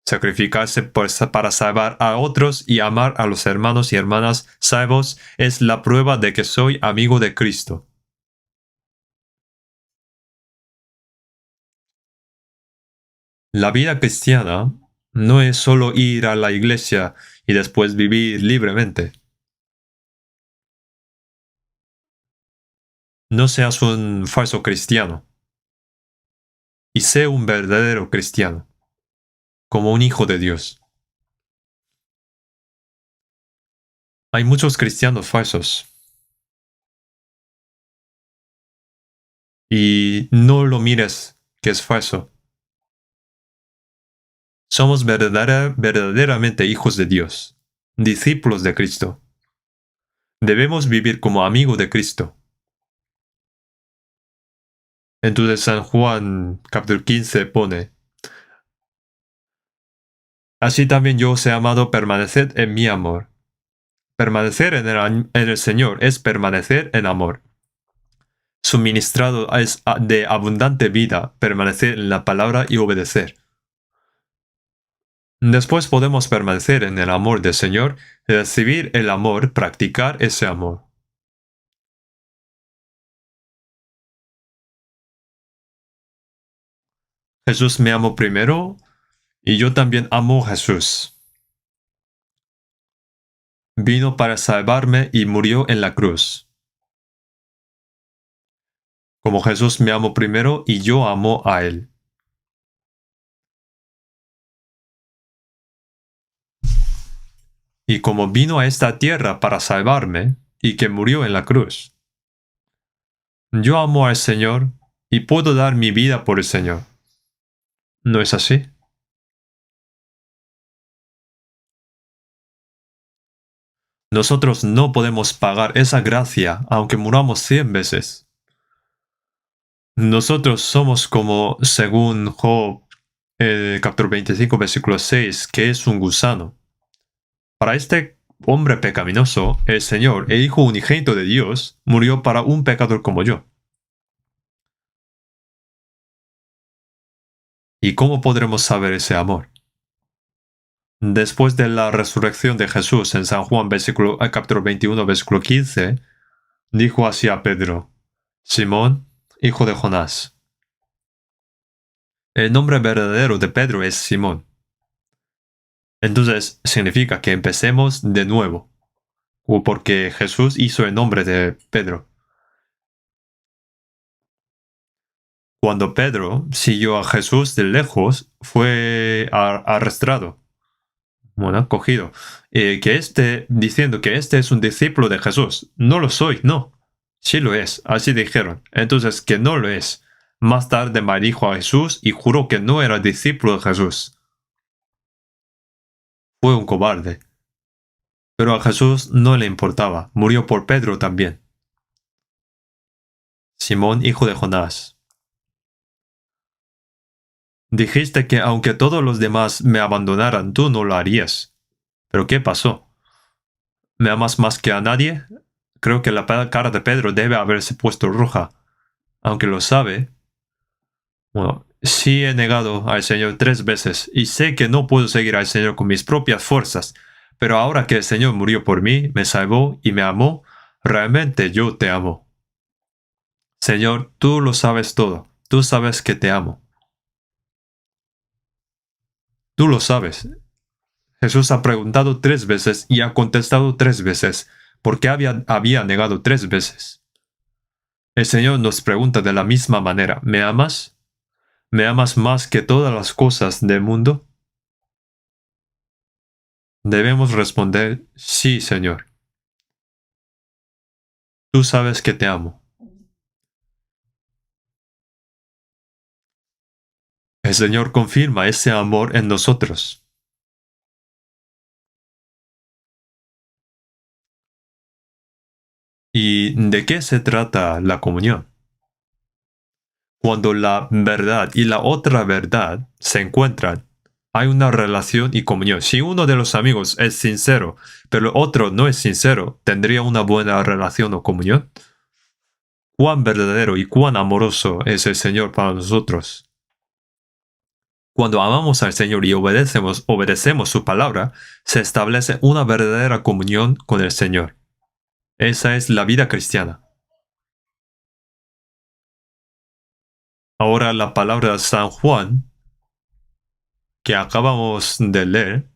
Sacrificarse para salvar a otros y amar a los hermanos y hermanas salvos es la prueba de que soy amigo de Cristo. La vida cristiana no es solo ir a la iglesia y después vivir libremente. No seas un falso cristiano y sé un verdadero cristiano, como un hijo de Dios. Hay muchos cristianos falsos y no lo mires que es falso. Somos verdaderamente hijos de Dios, discípulos de Cristo. Debemos vivir como amigos de Cristo. Entonces San Juan capítulo 15 pone: Así también yo os he amado, permaneced en mi amor. Permanecer en el Señor es permanecer en amor. Suministrado es de abundante vida, permanecer en la palabra y obedecer. Después podemos permanecer en el amor del Señor, recibir el amor, practicar ese amor. Jesús me amó primero y yo también amo a Jesús. Vino para salvarme y murió en la cruz. Como Jesús me amó primero y yo amo a Él. Y como vino a esta tierra para salvarme y que murió en la cruz, yo amo al Señor y puedo dar mi vida por el Señor. ¿No es así? Nosotros no podemos pagar esa gracia aunque muramos 100 veces. Nosotros somos como, según Job, capítulo 25, versículo 6, que es un gusano. Para este hombre pecaminoso, el Señor, el Hijo unigénito de Dios, murió para un pecador como yo. ¿Y cómo podremos saber ese amor? Después de la resurrección de Jesús en San Juan, capítulo 21, versículo 15, dijo así a Pedro: Simón, hijo de Jonás. El nombre verdadero de Pedro es Simón. Entonces significa que empecemos de nuevo, o porque Jesús hizo el nombre de Pedro. Cuando Pedro siguió a Jesús de lejos, fue arrestado, bueno, cogido, diciendo que este es un discípulo de Jesús. No lo soy, no. Sí lo es, así dijeron. Entonces que no lo es. Más tarde maldijo a Jesús y juró que no era discípulo de Jesús. Fue un cobarde. Pero a Jesús no le importaba, murió por Pedro también. Simón, hijo de Jonás. Dijiste que aunque todos los demás me abandonaran, tú no lo harías. ¿Pero qué pasó? ¿Me amas más que a nadie? Creo que la cara de Pedro debe haberse puesto roja. Aunque lo sabe. Bueno, sí he negado al Señor 3 veces y sé que no puedo seguir al Señor con mis propias fuerzas. Pero ahora que el Señor murió por mí, me salvó y me amó, realmente yo te amo. Señor, tú lo sabes todo. Tú sabes que te amo. Tú lo sabes. Jesús ha preguntado 3 veces y ha contestado 3 veces, porque había negado 3 veces. El Señor nos pregunta de la misma manera: ¿me amas? ¿Me amas más que todas las cosas del mundo? Debemos responder: sí, Señor. Tú sabes que te amo. El Señor confirma ese amor en nosotros. ¿Y de qué se trata la comunión? Cuando la verdad y la otra verdad se encuentran, hay una relación y comunión. Si uno de los amigos es sincero, pero el otro no es sincero, ¿tendría una buena relación o comunión? Cuán verdadero y cuán amoroso es el Señor para nosotros. Cuando amamos al Señor y obedecemos su palabra, se establece una verdadera comunión con el Señor. Esa es la vida cristiana. Ahora la palabra de San Juan, que acabamos de leer,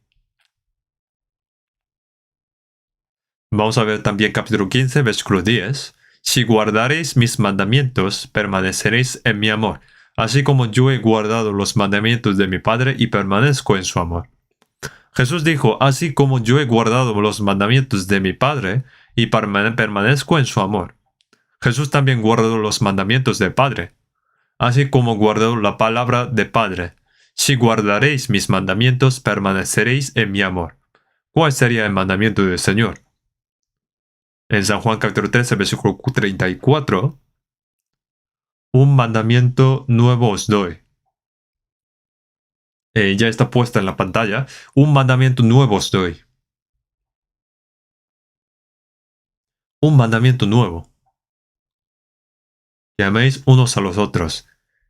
vamos a ver también capítulo 15, versículo 10. Si guardaréis mis mandamientos, permaneceréis en mi amor, así como yo he guardado los mandamientos de mi Padre y permanezco en su amor. Jesús dijo, así como yo he guardado los mandamientos de mi Padre y permanezco en su amor. Jesús también guardó los mandamientos del Padre, así como guardó la palabra del Padre. Si guardaréis mis mandamientos, permaneceréis en mi amor. ¿Cuál sería el mandamiento del Señor? En San Juan capítulo 13, versículo 34, un mandamiento nuevo os doy. Ya está puesta en la pantalla. Un mandamiento nuevo os doy. Un mandamiento nuevo. Que améis unos a los otros.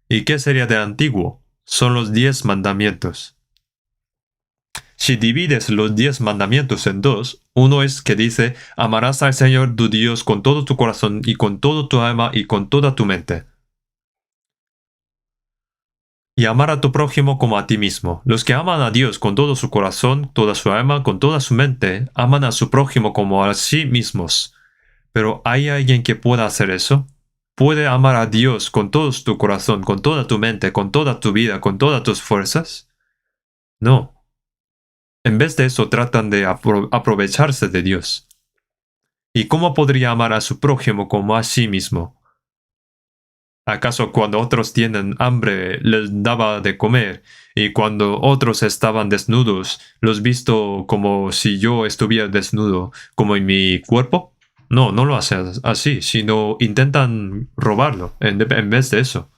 ¿Y qué sería del antiguo? Son los 10 mandamientos. Si divides los 10 mandamientos en dos, uno es que dice, amarás al Señor tu Dios con todo tu corazón y con todo tu alma y con toda tu mente. Y amar a tu prójimo como a ti mismo. Los que aman a Dios con todo su corazón, toda su alma, con toda su mente, aman a su prójimo como a sí mismos. Pero ¿hay alguien que pueda hacer eso? ¿Puede amar a Dios con todo tu corazón, con toda tu mente, con toda tu vida, con todas tus fuerzas? No. En vez de eso tratan de aprovecharse de Dios. ¿Y cómo podría amar a su prójimo como a sí mismo? ¿Acaso cuando otros tienen hambre les daba de comer, y cuando otros estaban desnudos, los visto como si yo estuviera desnudo, como en mi cuerpo? No, no lo hacen así, sino intentan robarlo en vez de eso.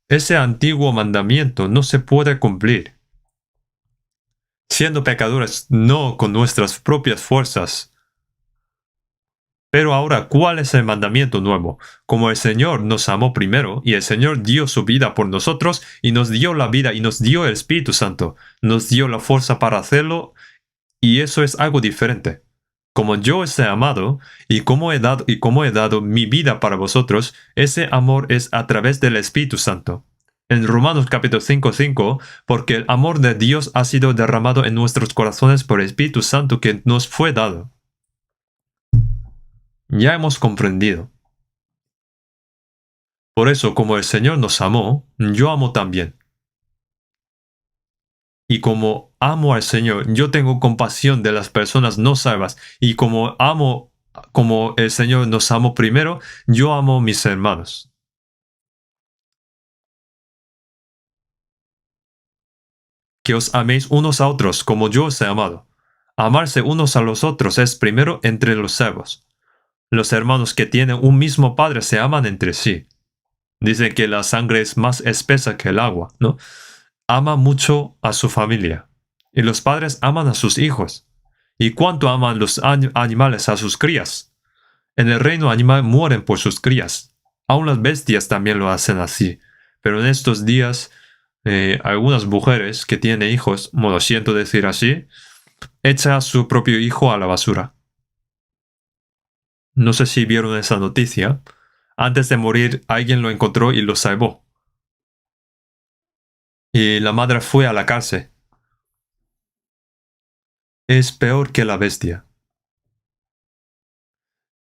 Ese antiguo mandamiento no se puede cumplir. Siendo pecadores, no con nuestras propias fuerzas. Pero ahora, ¿cuál es el mandamiento nuevo? Como el Señor nos amó primero, y el Señor dio su vida por nosotros, y nos dio la vida, y nos dio el Espíritu Santo, nos dio la fuerza para hacerlo, y eso es algo diferente. Como yo os he amado, y como he dado mi vida para vosotros, ese amor es a través del Espíritu Santo. En Romanos capítulo 5:5, porque el amor de Dios ha sido derramado en nuestros corazones por el Espíritu Santo que nos fue dado. Ya hemos comprendido. Por eso, como el Señor nos amó, yo amo también. Y como amo al Señor, yo tengo compasión de las personas no salvas. Y como el Señor nos amó primero, yo amo a mis hermanos. Que os améis unos a otros como yo os he amado. Amarse unos a los otros es primero entre los salvos. Los hermanos que tienen un mismo padre se aman entre sí. Dicen que la sangre es más espesa que el agua, ¿no? Ama mucho a su familia. Y los padres aman a sus hijos. ¿Y cuánto aman los animales a sus crías? En el reino animal mueren por sus crías. Aún las bestias también lo hacen así. Pero en estos días, algunas mujeres que tienen hijos, lo siento decir así, echan a su propio hijo a la basura. No sé si vieron esa noticia. Antes de morir, alguien lo encontró y lo salvó. Y la madre fue a la cárcel. Es peor que la bestia.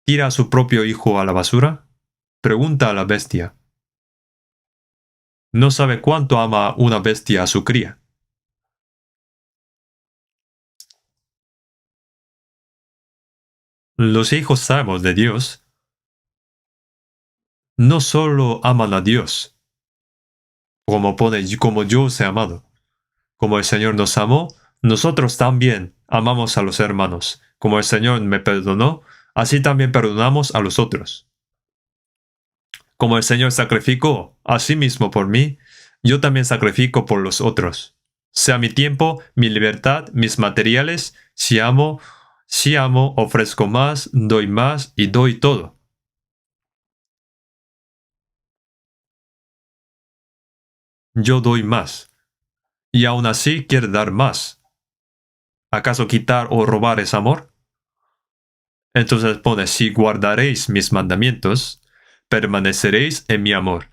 ¿Tira a su propio hijo a la basura? Pregunta a la bestia. No sabe cuánto ama una bestia a su cría. Los hijos salvos de Dios no solo aman a Dios, como yo os he amado. Como el Señor nos amó, nosotros también amamos a los hermanos. Como el Señor me perdonó, así también perdonamos a los otros. Como el Señor sacrificó a sí mismo por mí, yo también sacrifico por los otros. Sea mi tiempo, mi libertad, mis materiales, si amo, ofrezco más y doy todo. Yo doy más. Y aún así quiere dar más. ¿Acaso quitar o robar es amor? Entonces pone, si guardaréis mis mandamientos, permaneceréis en mi amor.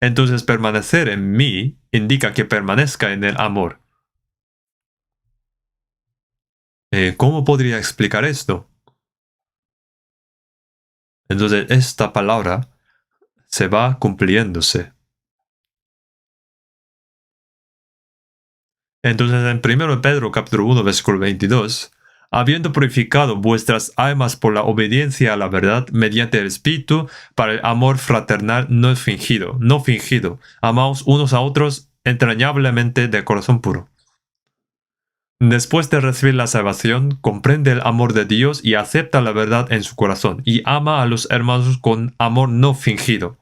Entonces permanecer en mí indica que permanezca en el amor. ¿Cómo podría explicar esto? Entonces esta palabra se va cumpliéndose. Entonces en 1 Pedro capítulo 1 versículo 22, habiendo purificado vuestras almas por la obediencia a la verdad mediante el Espíritu, para el amor fraternal no fingido, amaos unos a otros entrañablemente de corazón puro. Después de recibir la salvación, comprende el amor de Dios y acepta la verdad en su corazón, y ama a los hermanos con amor no fingido.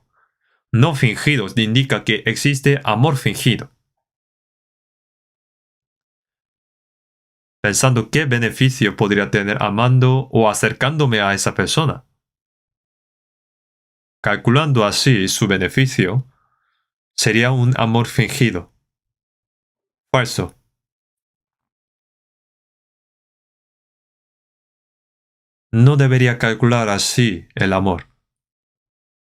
No fingido indica que existe amor fingido. Pensando qué beneficio podría tener amando o acercándome a esa persona. Calculando así su beneficio, sería un amor fingido. Falso. No debería calcular así el amor.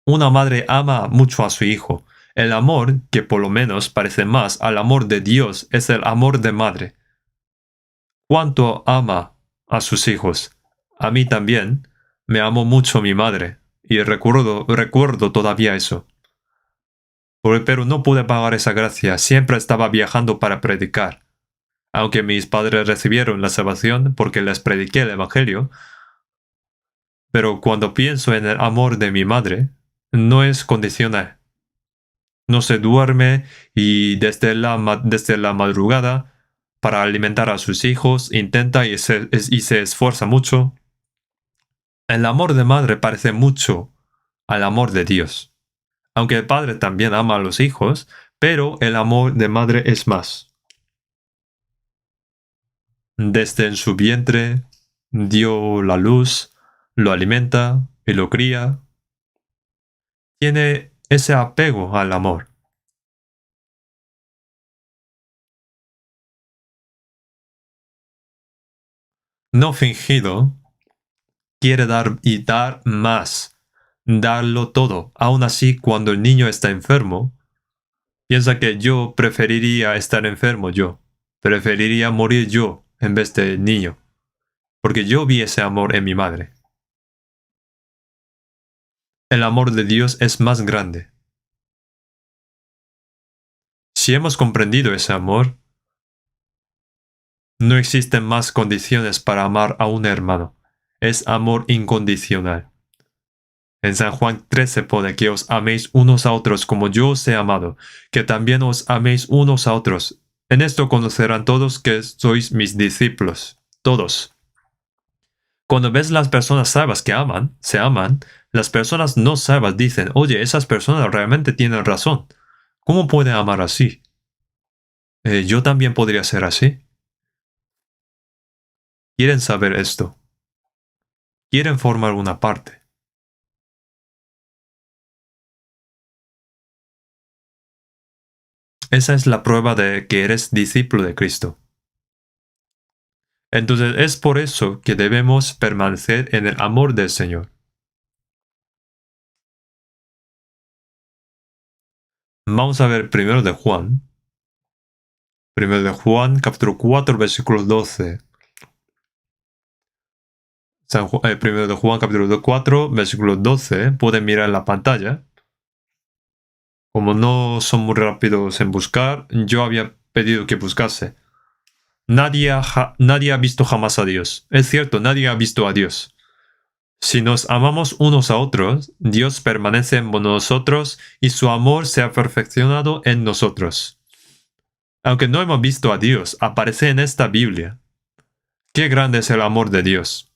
Una madre ama mucho a su hijo. El amor, que por lo menos parece más al amor de Dios, es el amor de madre. ¿Cuánto ama a sus hijos? A mí también. Me amó mucho mi madre. Y recuerdo todavía eso. Pero no pude pagar esa gracia. Siempre estaba viajando para predicar. Aunque mis padres recibieron la salvación porque les prediqué el Evangelio, pero cuando pienso en el amor de mi madre, no es condicional. No se duerme y desde la madrugada, para alimentar a sus hijos, intenta y se esfuerza mucho. El amor de madre parece mucho al amor de Dios. Aunque el padre también ama a los hijos, pero el amor de madre es más. Desde en su vientre dio la luz, lo alimenta y lo cría. Tiene ese apego al amor. No fingido, quiere dar y dar más, darlo todo. Aún así, cuando el niño está enfermo, piensa que yo preferiría estar enfermo yo. Preferiría morir yo en vez del niño. Porque yo vi ese amor en mi madre. El amor de Dios es más grande. Si hemos comprendido ese amor, no existen más condiciones para amar a un hermano. Es amor incondicional. En San Juan 13 pone que os améis unos a otros como yo os he amado, que también os améis unos a otros. En esto conocerán todos que sois mis discípulos. Todos. Cuando ves las personas salvas que se aman, las personas no salvas dicen, oye, esas personas realmente tienen razón. ¿Cómo pueden amar así? Yo también podría ser así. Quieren saber esto. Quieren formar una parte. Esa es la prueba de que eres discípulo de Cristo. Entonces es por eso que debemos permanecer en el amor del Señor. Vamos a ver primero de Juan. Primero de Juan, capítulo 4, versículo 12. Primero de Juan, capítulo 4, versículo 12. Pueden mirar en la pantalla. Como no son muy rápidos en buscar, yo había pedido que buscase. Nadie ha visto jamás a Dios. Es cierto, nadie ha visto a Dios. Si nos amamos unos a otros, Dios permanece en nosotros y su amor se ha perfeccionado en nosotros. Aunque no hemos visto a Dios, aparece en esta Biblia. Qué grande es el amor de Dios.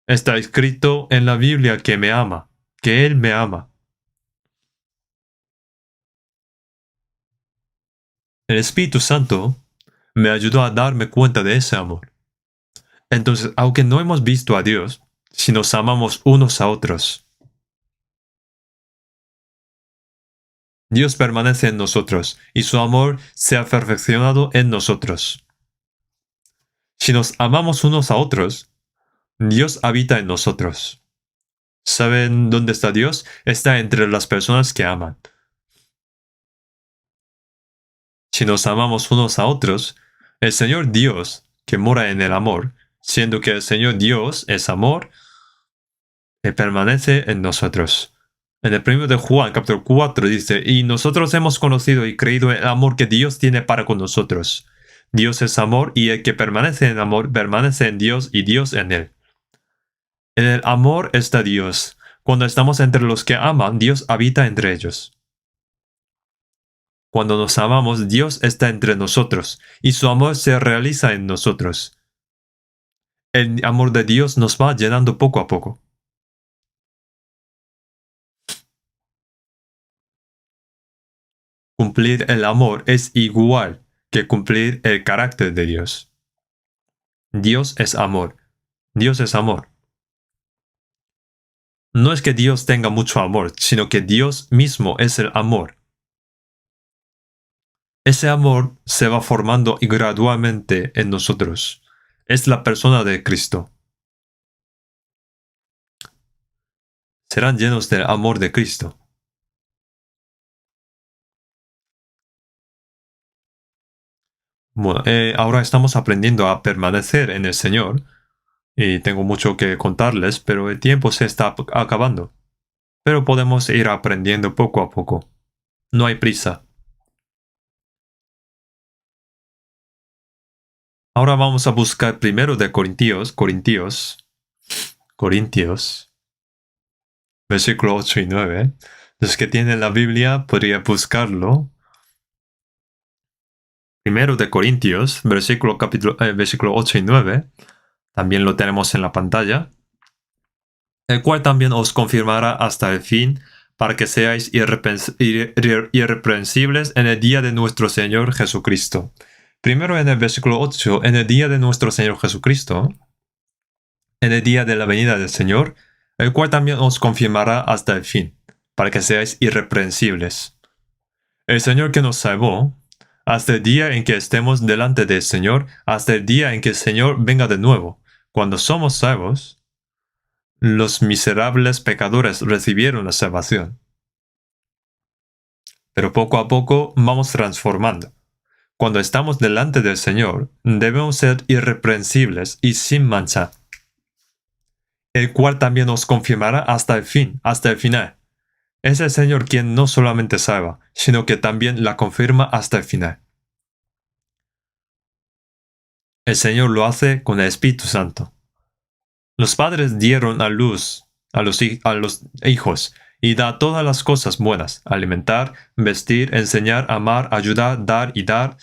Está escrito en la Biblia que me ama, que Él me ama. El Espíritu Santo me ayudó a darme cuenta de ese amor. Entonces, aunque no hemos visto a Dios, si nos amamos unos a otros, Dios permanece en nosotros y su amor se ha perfeccionado en nosotros. Si nos amamos unos a otros, Dios habita en nosotros. ¿Saben dónde está Dios? Está entre las personas que aman. Si nos amamos unos a otros, el Señor Dios, que mora en el amor, siendo que el Señor Dios es amor, que permanece en nosotros. En el 1 de Juan, capítulo 4, dice, y nosotros hemos conocido y creído en el amor que Dios tiene para con nosotros. Dios es amor y el que permanece en amor permanece en Dios y Dios en él. En el amor está Dios. Cuando estamos entre los que aman, Dios habita entre ellos. Cuando nos amamos, Dios está entre nosotros y su amor se realiza en nosotros. El amor de Dios nos va llenando poco a poco. Cumplir el amor es igual que cumplir el carácter de Dios. Dios es amor. Dios es amor. No es que Dios tenga mucho amor, sino que Dios mismo es el amor. Ese amor se va formando gradualmente en nosotros. Es la persona de Cristo. Serán llenos del amor de Cristo. Bueno, ahora estamos aprendiendo a permanecer en el Señor y tengo mucho que contarles, pero el tiempo se está acabando. Pero podemos ir aprendiendo poco a poco. No hay prisa. Ahora vamos a buscar primero de Corintios, versículo 8 y 9. Los que tienen la Biblia podrían buscarlo. Primero de Corintios, versículo 8 y 9. También lo tenemos en la pantalla. El cual también os confirmará hasta el fin, para que seáis irreprensibles en el día de nuestro Señor Jesucristo. Primero en el versículo 8, en el día de nuestro Señor Jesucristo, en el día de la venida del Señor, el cual también os confirmará hasta el fin, para que seáis irreprensibles. El Señor que nos salvó, hasta el día en que estemos delante del Señor, hasta el día en que el Señor venga de nuevo, cuando somos salvos, los miserables pecadores recibieron la salvación. Pero poco a poco vamos transformando. Cuando estamos delante del Señor, debemos ser irreprensibles y sin mancha, el cual también nos confirmará hasta el fin, hasta el final. Es el Señor quien no solamente salva, sino que también la confirma hasta el final. El Señor lo hace con el Espíritu Santo. Los padres dieron a luz a los hijos y da todas las cosas buenas: alimentar, vestir, enseñar, amar, ayudar, dar y dar,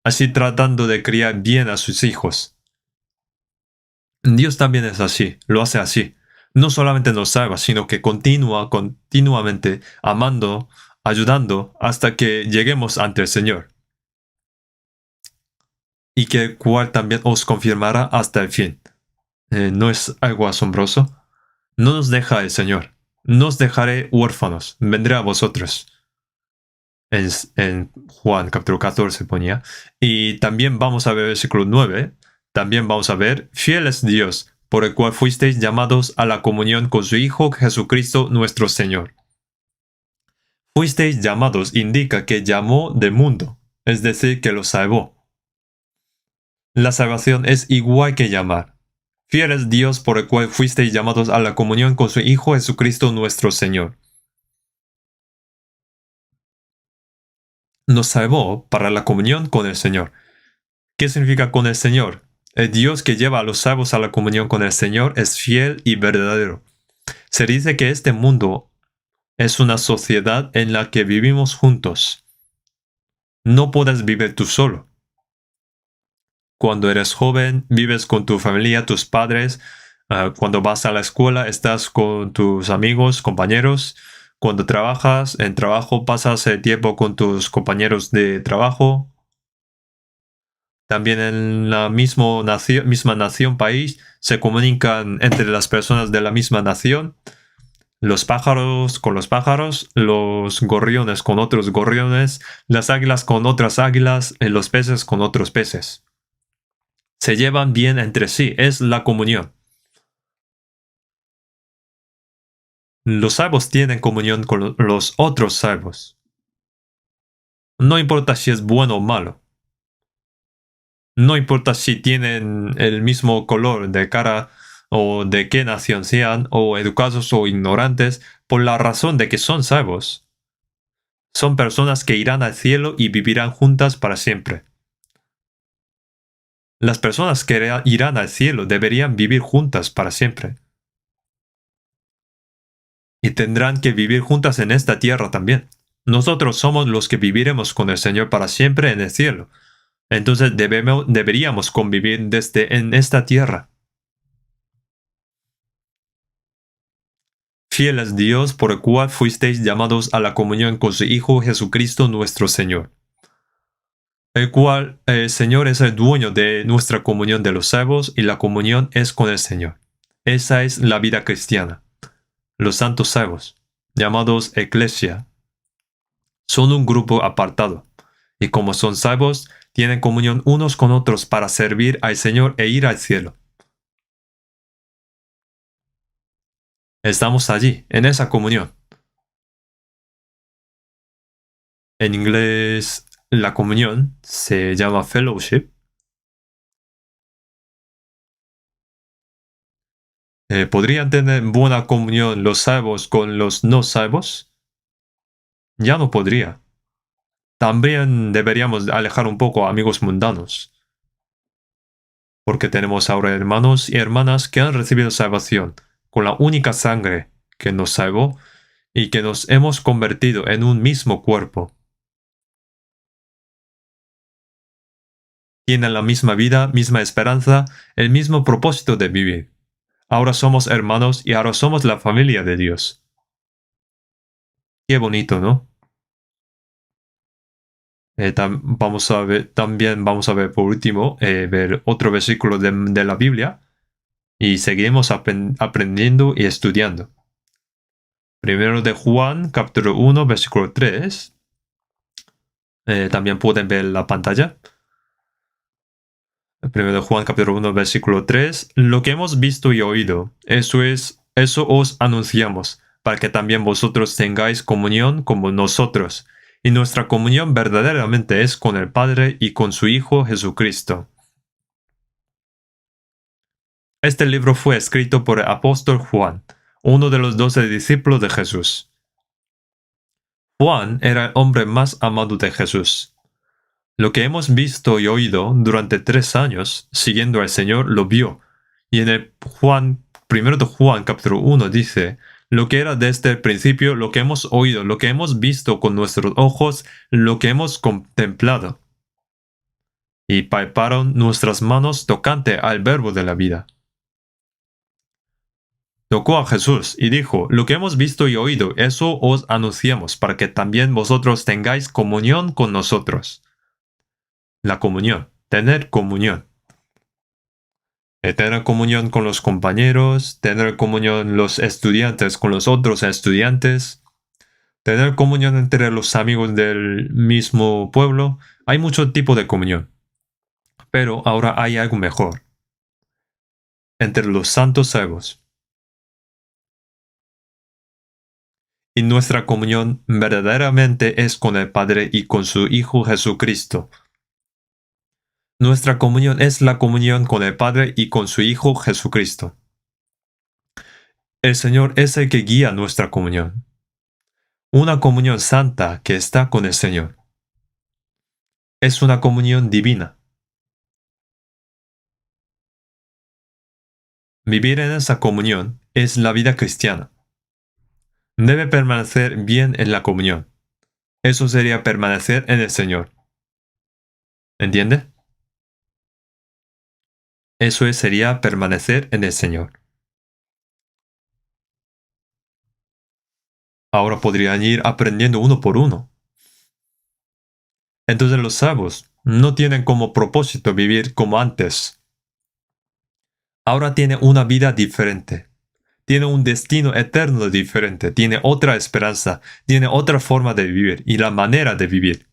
así tratando de criar bien a sus hijos. Dios también es así, lo hace así. No solamente nos salva, sino que continúa continuamente amando, ayudando, hasta que lleguemos ante el Señor. Y que el cual también os confirmará hasta el fin. ¿No es algo asombroso? No nos deja el Señor. No os dejaré huérfanos, vendré a vosotros. En Juan capítulo 14 ponía. Y también vamos a ver el versículo 9. También vamos a ver, fiel es Dios, por el cual fuisteis llamados a la comunión con su Hijo Jesucristo nuestro Señor. Fuisteis llamados indica que llamó del mundo, es decir, que lo salvó. La salvación es igual que llamar. Fiel es Dios por el cual fuisteis llamados a la comunión con su Hijo Jesucristo nuestro Señor. Nos salvó para la comunión con el Señor. ¿Qué significa con el Señor? El Dios que lleva a los salvos a la comunión con el Señor es fiel y verdadero. Se dice que este mundo es una sociedad en la que vivimos juntos. No puedes vivir tú solo. Cuando eres joven, vives con tu familia, tus padres. Cuando vas a la escuela, estás con tus amigos, compañeros. Cuando trabajas, en trabajo pasas el tiempo con tus compañeros de trabajo. También en la misma nación, país, se comunican entre las personas de la misma nación. Los pájaros con los pájaros, los gorriones con otros gorriones, las águilas con otras águilas, los peces con otros peces. Se llevan bien entre sí, es la comunión. Los salvos tienen comunión con los otros salvos. No importa si es bueno o malo. No importa si tienen el mismo color de cara, o de qué nación sean, o educados o ignorantes, por la razón de que son salvos. Son personas que irán al cielo y vivirán juntas para siempre. Las personas que irán al cielo deberían vivir juntas para siempre. Y tendrán que vivir juntas en esta tierra también. Nosotros somos los que viviremos con el Señor para siempre en el cielo. Entonces deberíamos convivir desde en esta tierra. Fiel es Dios por el cual fuisteis llamados a la comunión con su Hijo Jesucristo nuestro Señor. El cual el Señor es el dueño de nuestra comunión de los salvos y la comunión es con el Señor. Esa es la vida cristiana. Los santos salvos, llamados Eclesia, son un grupo apartado, y como son salvos, tienen comunión unos con otros para servir al Señor e ir al cielo. Estamos allí, en esa comunión. En inglés, la comunión se llama fellowship. ¿Podrían tener buena comunión los salvos con los no salvos? Ya no podría. También deberíamos alejar un poco a amigos mundanos, porque tenemos ahora hermanos y hermanas que han recibido salvación con la única sangre que nos salvó y que nos hemos convertido en un mismo cuerpo. Tienen la misma vida, misma esperanza, el mismo propósito de vivir. Ahora somos hermanos y ahora somos la familia de Dios. Qué bonito, ¿no? También vamos a ver por último, ver otro versículo de la Biblia y seguiremos aprendiendo y estudiando. Primero de Juan, capítulo 1, versículo 3. También pueden ver la pantalla. Primero de Juan, capítulo 1, versículo 3. Lo que hemos visto y oído, eso os anunciamos, para que también vosotros tengáis comunión como nosotros. Y nuestra comunión verdaderamente es con el Padre y con su Hijo Jesucristo. Este libro fue escrito por el apóstol Juan, uno de los 12 discípulos de Jesús. Juan era el hombre más amado de Jesús. Lo que hemos visto y oído durante 3 años siguiendo al Señor lo vio. Y en el primero de Juan capítulo 1 dice, lo que era desde el principio, lo que hemos oído, lo que hemos visto con nuestros ojos, lo que hemos contemplado. Y palparon nuestras manos tocante al verbo de la vida. Tocó a Jesús y dijo, lo que hemos visto y oído, eso os anunciamos, para que también vosotros tengáis comunión con nosotros. La comunión, tener comunión. Tener comunión con los compañeros, tener comunión los estudiantes con los otros estudiantes, tener comunión entre los amigos del mismo pueblo. Hay mucho tipo de comunión. Pero ahora hay algo mejor. Entre los santos salvos. Y nuestra comunión verdaderamente es con el Padre y con su Hijo Jesucristo. Nuestra comunión es la comunión con el Padre y con su Hijo Jesucristo. El Señor es el que guía nuestra comunión. Una comunión santa que está con el Señor. Es una comunión divina. Vivir en esa comunión es la vida cristiana. Debe permanecer bien en la comunión. Eso sería permanecer en el Señor. ¿Entiende? Eso sería permanecer en el Señor. Ahora podrían ir aprendiendo uno por uno. Entonces los salvos no tienen como propósito vivir como antes. Ahora tiene una vida diferente. Tiene un destino eterno diferente. Tiene otra esperanza. Tiene otra forma de vivir y la manera de vivir.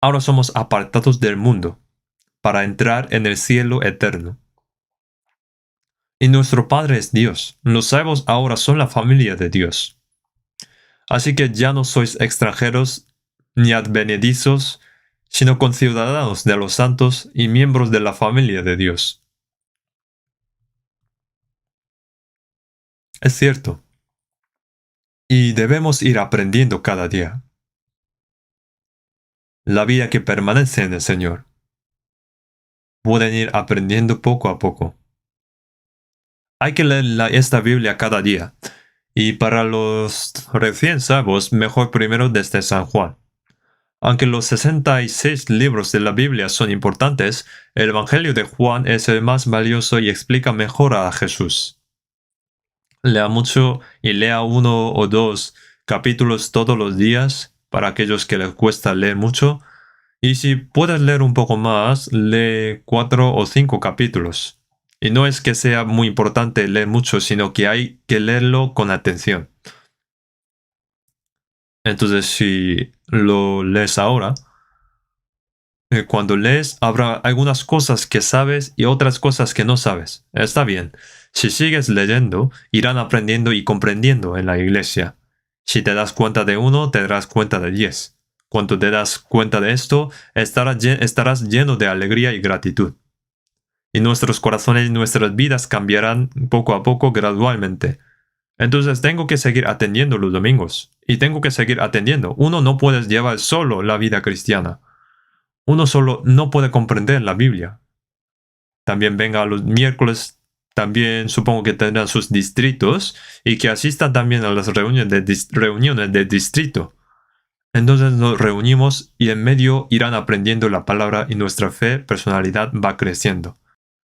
Ahora somos apartados del mundo para entrar en el cielo eterno. Y nuestro Padre es Dios. Los salvos ahora son la familia de Dios. Así que ya no sois extranjeros ni advenedizos, sino conciudadanos de los santos y miembros de la familia de Dios. Es cierto. Y debemos ir aprendiendo cada día. La vida que permanece en el Señor. Pueden ir aprendiendo poco a poco. Hay que leer esta Biblia cada día. Y para los recién salvos, mejor primero desde San Juan. Aunque los 66 libros de la Biblia son importantes, el Evangelio de Juan es el más valioso y explica mejor a Jesús. Lea mucho y lea 1 o 2 capítulos todos los días para aquellos que les cuesta leer mucho. Y si puedes leer un poco más, lee 4 o 5 capítulos. Y no es que sea muy importante leer mucho, sino que hay que leerlo con atención. Entonces, si lo lees ahora, cuando lees habrá algunas cosas que sabes y otras cosas que no sabes. Está bien. Si sigues leyendo, irán aprendiendo y comprendiendo en la iglesia. Si te das cuenta de uno, te darás cuenta de 10. Cuando te das cuenta de esto, estarás lleno de alegría y gratitud. Y nuestros corazones y nuestras vidas cambiarán poco a poco, gradualmente. Entonces tengo que seguir atendiendo los domingos. Y tengo que seguir atendiendo. Uno no puede llevar solo la vida cristiana. Uno solo no puede comprender la Biblia. También venga los miércoles, también supongo que tendrán sus distritos y que asistan también a las reuniones de distrito. Entonces nos reunimos y en medio irán aprendiendo la palabra y nuestra fe, personalidad va creciendo.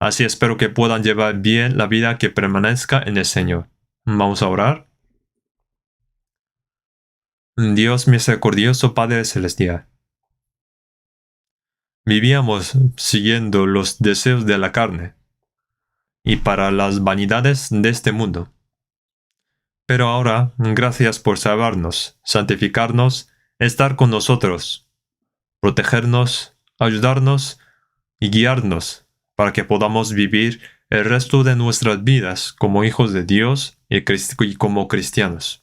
Así espero que puedan llevar bien la vida que permanezca en el Señor. Vamos a orar. Dios misericordioso Padre Celestial. Vivíamos siguiendo los deseos de la carne y para las vanidades de este mundo. Pero ahora, gracias por salvarnos, santificarnos, estar con nosotros, protegernos, ayudarnos y guiarnos para que podamos vivir el resto de nuestras vidas como hijos de Dios y como cristianos.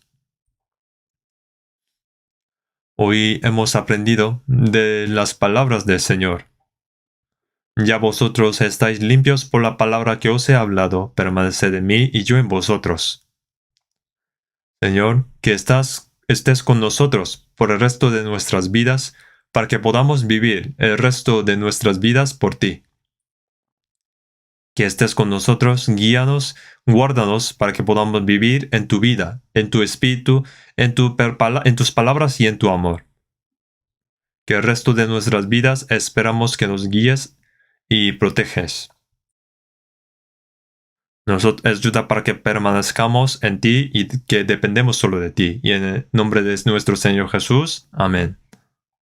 Hoy hemos aprendido de las palabras del Señor. Ya vosotros estáis limpios por la palabra que os he hablado, permaneced en mí y yo en vosotros. Señor, que estés con nosotros por el resto de nuestras vidas, para que podamos vivir el resto de nuestras vidas por ti. Que estés con nosotros, guíanos, guárdanos para que podamos vivir en tu vida, en tu espíritu, en tus palabras y en tu amor. Que el resto de nuestras vidas esperamos que nos guíes y proteges. Nos ayuda para que permanezcamos en ti y que dependemos solo de ti. Y en el nombre de nuestro Señor Jesús. Amén.